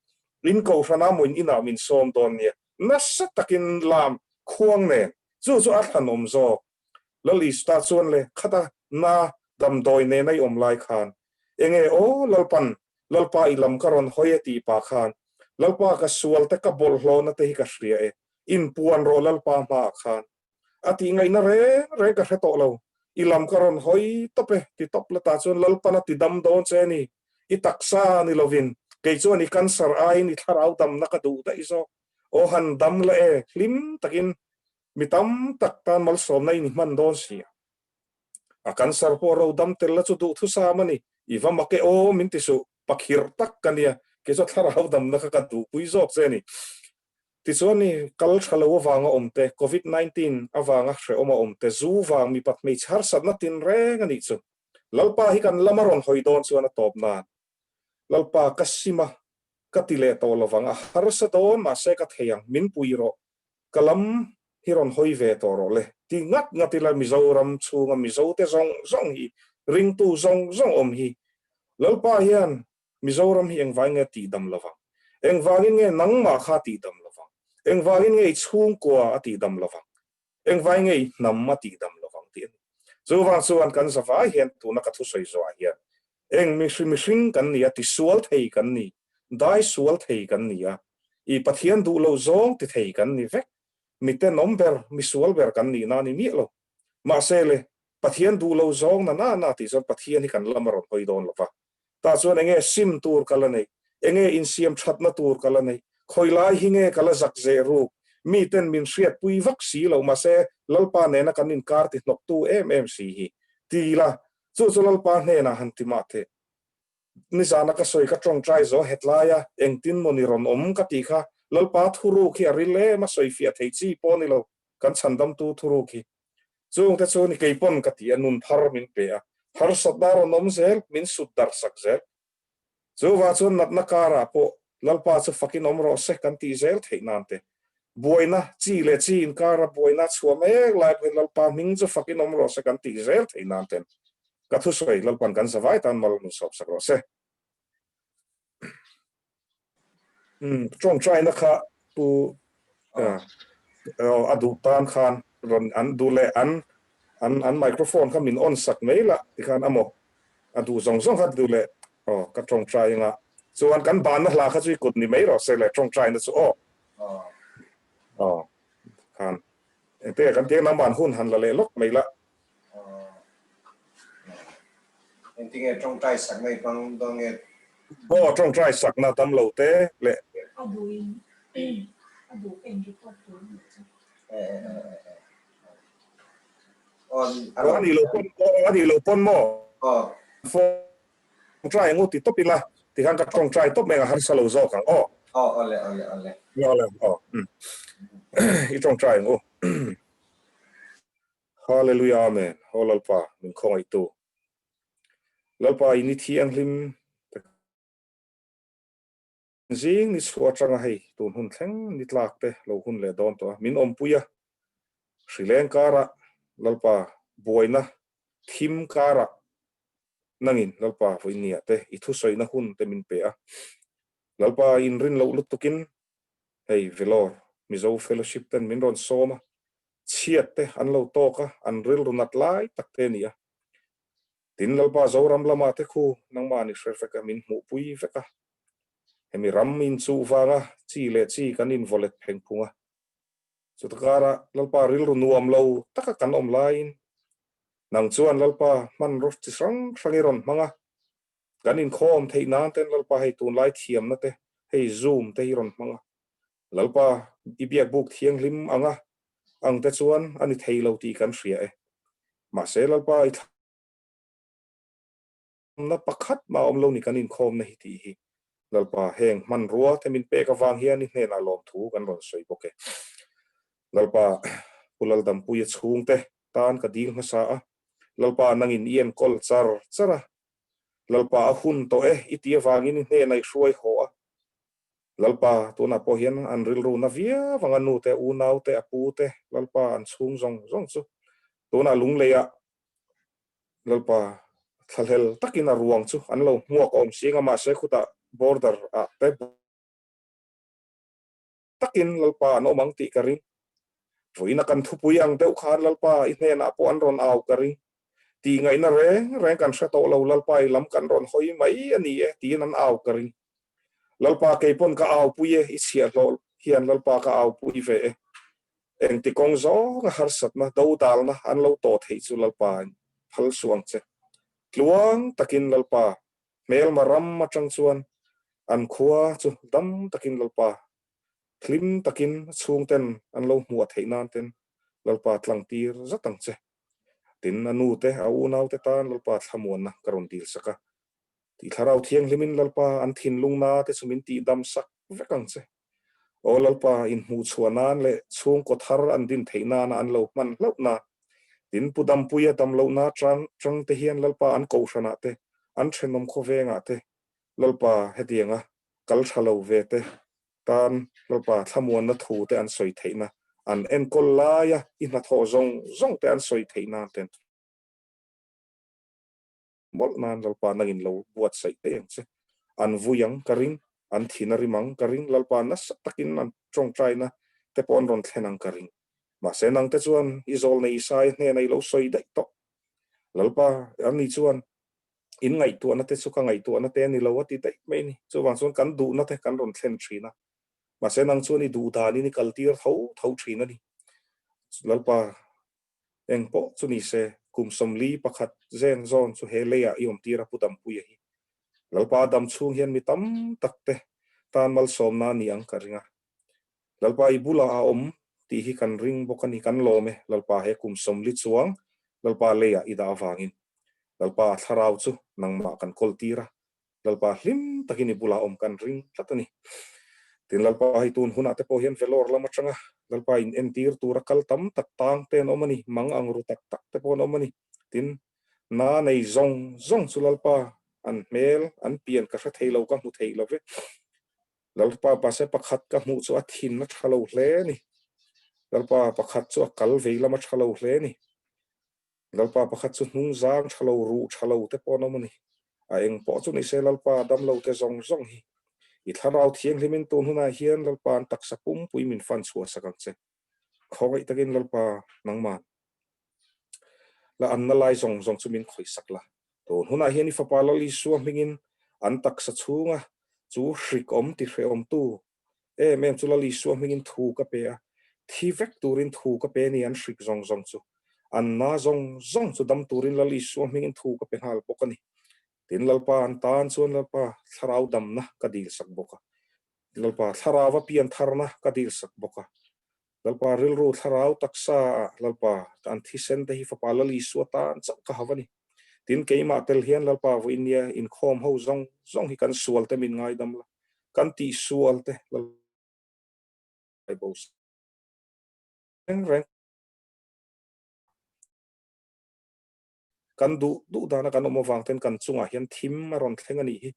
F: in ko fana mun ina min som don nia nasa takin lam khuang ne chu at hanom zo lali sta chuan le khata na dam doi ne nai om lai khan enge o lalpa ilam karon hoyati pa khan lalpa ka sual te ka bol hlo na te hi ka hria e in puan ro lalpa ma khan ati ngai na re ka heto lo ilam karon hoi tope ti top la ta chuan lalpa na ti dam don che ni i taksa ni lovin ke chuan i cancer ai ni tharau dam na ka du da izo o han dam la e hlim takin mitam tak tan mal som nai ni man don si a cancer po ro dam tel la chu du thu sa mani i va ma ke o min ti su pakhir tak kania ke so tharau dam na ka du pui zok che ni ti chuan ni kal thalo wanga omte covid-19 awanga hre oma omte zu wang mi pat mei char sat na tin reng ani chu lalpa hi kan lamaron hoi don chuan a top na lalpa kasima katile to lawanga har sa don ma se ka theyang min puiro kalam hiron hoi ve to ro le ti ngatila mizoram chunga mizote zong hi ring tu zong om hi lalpa hian mizoram hi engwanga ti dam lawang engwangin nge nangma kha ti dam lawang engwangin nge chung kwa ati dam lawang engwai nge nam ati dam lawang ti zuwang chuan kan sawa hian tu na ka thu soi zo hian eng mihring kan ni ati sual thei kan ni dai sual thei kan ni a i pathian du lo zong ti thei kan ni vek mi te nomber mi sual ber kan ni na ni mi lo ma sele pathian du lo zong na ti zon pathian hi kan lamaron hoi don lova ta chuan enge sim tur kala nei enge in siam that na tur kala nei khoilai hinge kala zak ze ru mi ten min hriat pui vak si lo ma se lalpa ne na kan in kar ti nok tu em si hi ti la chu lalpa ne na han ti ma the ni zana ka soi ka trong trai zo hetlaya engtin moniron ka ti kha lalpa thuru khi arile ma soi fia thei chi poni lo kan chandam tu thuru khi chung te chu ni keipon ka ti anun thar min pe a har sadar nom zel min sudar sak zel chu wa chun nat na kara po lalpa chu fakin omro se kan ti zel thei nante boina chi le chi in kara boina chuame lai pe lalpa ming chu fakin omro se kan ti zel thei nante ka thu soi lalpan kan savai tan mal nu sop sakro se trong trai na kha tu adu tan khan ron an du le an microphone kha min on sak mai la ti khan amo adu zong kha du le ka trong trai nga so an kan ban na la kha chui kut ni mai ro se le trong trai na chu khan te kan te na man hun han la le lok mai la
A: en tinge trong trai sak mai pang dong e
F: bo trong trai sak na tam lo te le
E: Aduin. Adu en report tu.
A: on
F: ani lo pon mo
A: oh
F: fo trai ngu ti topila ti han ka trong trai top mega har salo zo kang
A: ole
F: yo le i trong trai ngu hallelujah amen holalpa min khong ai tu lalpa ini thi ang lim jing ni suwa changa hei tun hun thleng ni tlak te lo hun le don to min om puya Sri Lanka ra lalpa boina thim kara nangin lalpa voinia te ithu soina hun te min pe a lalpa in rin lo lutukin hei velor mizo fellowship ten min ron soma chiat te an lo toka an ril runat lai tak te nia tin lalpa zoram lama te khu nang mani shrefeka min mu pui veka hemi ram in chu wanga chi le chi kan in volet phengpunga chutakara lalpa ril runuam lo taka kan om lain nang chuan lalpa man ro chi sang sangiron manga kan in khom thei nan ten lalpa hei tun lai thiam na te hei zoom te hiron manga lalpa ibiak buk thiang lim anga ang te chuan ani thei lo ti kan hria e ma se lalpa i na pakhat ma om lo ni kan in khom na hi ti hi lalpa heng man ruwa te min pe ka wang hian ni hne na lom thu kan ron soi boke lalpa pulal dam puya chung te tan ka dil ma sa a lalpa nangin ien kol chara lalpa hun to itia wangin hne nai hruai ho a lalpa tuna po hian an ril ru na via wanga nu te u nau te apu te lalpa an chung zong chu tuna lung leya lalpa thalhel takin a ruang chu an lo muak om singa ma se khuta border a te takin lalpa no mang ti karing voina kan thupui ang deuh khan lalpa i hne na po an ron au karing ti ngai na reng kan hra to lo lalpa i lam kan ron hoi mai ani e ti nan au karing lalpa ke pon ka au puye i sia lol hian lalpa ka au pui ve eng ti kong zo nga har sat na do dal na an lo to thei chu lalpa phal suang che tluang takin lalpa mel maram ma chang chuan an khua chu dam takin lalpa thlim takin chung ten an lo mu thei nan ten lalpa tlang tir zatang che tin anu te au nau te tan lalpa thamuan na karon dil saka ti tharau thiang limin lalpa an thin lungna te sumin ti dam sak vekang che o lalpa in mu chuanan le chung ko thar an din theina na an lo man lo na tin pudam puya dam lo na trang te hian lalpa an ko shana te an thenom kho venga te lalpa hetianga kal thalo ve te tan lalpa thamuan na thu te an soi theina an en kol laia in na tho zong te an soi theina ten mol nan lalpa nangin lo buat sai te yang che an vuyang karing an thinari mang karing lalpa na takin an trong trai na te pon ron thlenang karing ma se nang te chuan izol nei sai hne nei lo soi dai to lalpa an ni chuan in ngai tu na te chu ka ngai tu na te ni lo ati dai mai ni chu wang chuan kan du na te kan ron thlen thina ma se nang chuan i du da ni kaltir tho thina ni lalpa eng po chu ni se kum somli pakhat zen zon chu he leya iom tira putam puya hi lalpa dam chung hian mi tam takte tan mal som na ni ang karinga lalpa ibula a om ti hi kan ring bokani kan lome lalpa he kum somli chuang lalpa leya ida wangin lalpa tharau chu nangma kan koltira lalpa hlim takini bula om kan ring tlatani tin lalpa hi tun huna te po hian velor lama changa lalpa in entir tura kal tam tak tang ten omani mang ang ru tak te pon omani tin na nei zong chu lalpa an mel an pian ka hra theilo ka mu theilo ve lalpa pa se pakhat ka mu chu a thin na thalo hle ni lalpa pakhat chu a kal veila ma thalo hle ni lalpa pakhat chu hnung zang thalo ru thalo te pon omani a eng po chu ni se lalpa dam lo te zong hi i tharau thiang limin tun huna hian lalpa an tak sapum pui min fan chua sakang che khoi takin lalpa nangman la an na lai zong chu min khoi sakla tun huna hian i fapa lo li suam mingin an tak sa chunga chu hrik om ti hre om tu mem chu la li suam mingin thu ka pe a thi vek turin thu ka pe ni an hrik zong chu an na zong chu dam turin la li suam mingin thu ka pe hal pokani tin lalpa an tan chuan lalpa tharau dam na kadil sak boka lalpa tharawa pian tharna kadil sak boka lalpa rilru tharau taksa lalpa an thisen te hi fapalali suatan chak ka hawani tin keima tel hian lalpa voinia in khom ho zong zong hi kan sual te min ngai dam la kan ti sual te lalpa bos reng kan du dana kan omawang ten kan chunga hian thim maron thlengani hi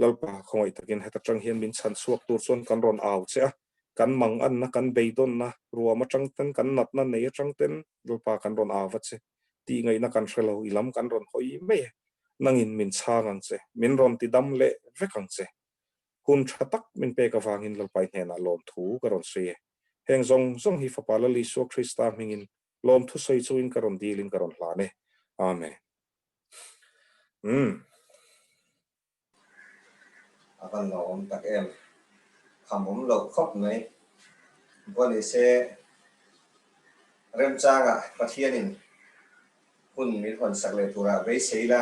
F: lalpa khoi takin heta tang hian min chan suak tur chon kan ron aw che kan mang an na kan beidon na ruama tang ten kan nat na nei tang ten lalpa kan ron awa che ti ngai na kan hrelo ilam kan ron hoi me nangin min changang che min ron ti dam le vekang che hun thatak min pe ka wangin lalpai hena lom thu ka ron se heng zong hi fapala li so krista mingin lom thu sei chuin ka ron dilin ka ron hlane amen
A: akan lo om tak em kham om lo khop mai boni se rem changa pathianin hun min hon sakle tura ve seila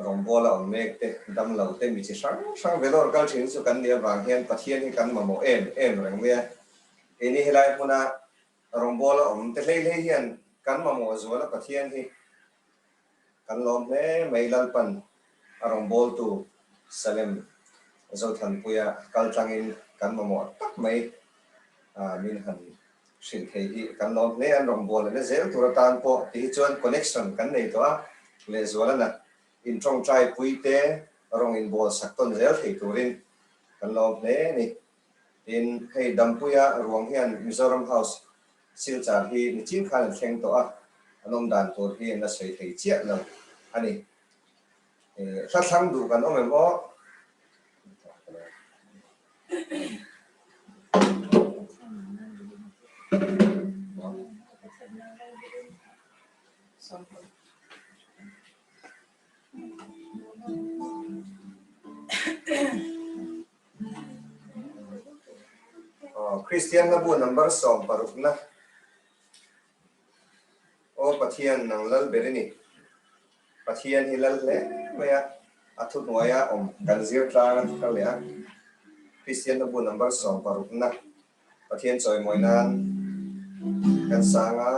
A: rong bola om mek te dam lo te mi chi sang velor kal thin su kan dia wang hian pathian hi kan mamo em reng me ini helai puna rong bola om te hlei hian kan mamo zola pathian hi kan lom me meilal pan arong bol tu salem zo than puya kal tangin kan mamo tak mai min han shin thei hi kan lom me an rong bol le zel turatan po ti chuan connection kan nei to a le zola na in trong trai pui te rong in bol sak ton zel thei turin kan lom me ni in hei dam puya ruang hian Mizoram House silchar hi ni chin khan thleng to a anom dan tur hi na sei thei chiat lo ani sa sang du kan om em o Christian na bu number som paruk na o pathian nang lal berini pathian hilal le maya athut noya om kan zir tlang ka le Christian na bu number som paruk na pathian choi moinan kan sanga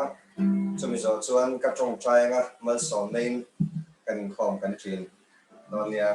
A: chumi zo chuan ka tong trai nga mal som nein kan khom kan trin nonia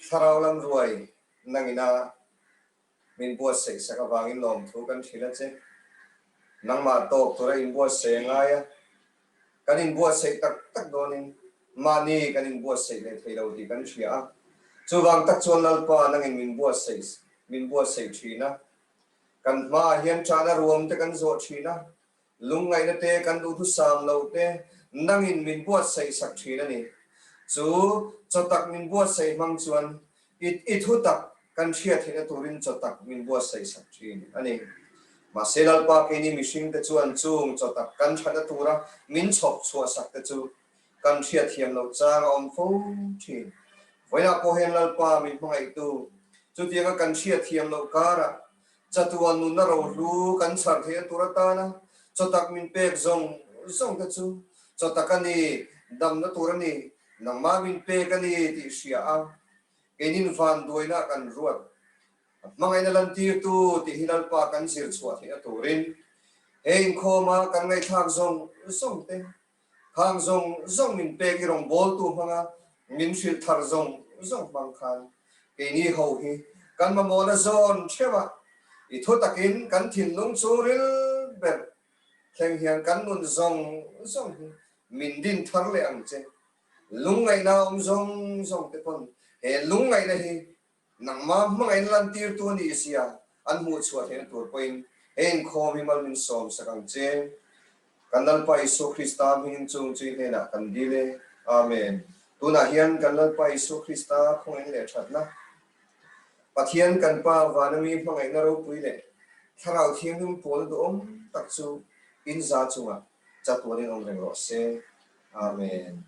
A: Saraulam ruai nangina min buat sei sakawangin lom thu kan thila che nang ma tok tora in bua se ngaya kan in bua se tak tak donin mani kan in bua se le thelo ti kan thia chuwang tak chon lalpa nang in min bua se thina kan ma hian chana ruam te kan zo thina lungai na te kan du thu sam lo te nang in min bua se sak thina ni chu chotak min bua se mang chuan it hu tak kan thia thina turin chotak min bua se sak thin ani mà xe lal pa cái ni mishing te chuan chung cho tak kan thana tura min chop chua sak te chu kan thia thiam lo chang om fo thin voina ko hen lal pa min mai tu chu tianga kan thia thiam lo kara chatuan nu na ro lu kan char the tura ta na cho tak min pek zong te chu cho tak ani dam na tura ni nang ma min pe kan ni ti sia a kenin van doina kan ruat mangai na lan tir tu ti hilal pa kan sir chua the turin hein khoma kan ngai thak zong te thang zong min pe ki rong bol tu hanga min shil thar zong bang khan ke ni ho hi kan ma mona zon chema I thu takin kan thin lung churil ber thleng hian kan nun zong hi min din thar le ang che lungai na zong te pon he lungai na hi nang ma mangai lan tir tu ni sia an mu chua hen tur poin hen khom hi mal min som sakang che kanal pa Isu Krista min chung chi he na kan dile amen tuna hian kanal pa Isu Krista khong en le that na pathian kan pa wanami mangai na ro pui le tharau thiam hum pol do om tak chu in za chunga chatuanin ong reng ro se amen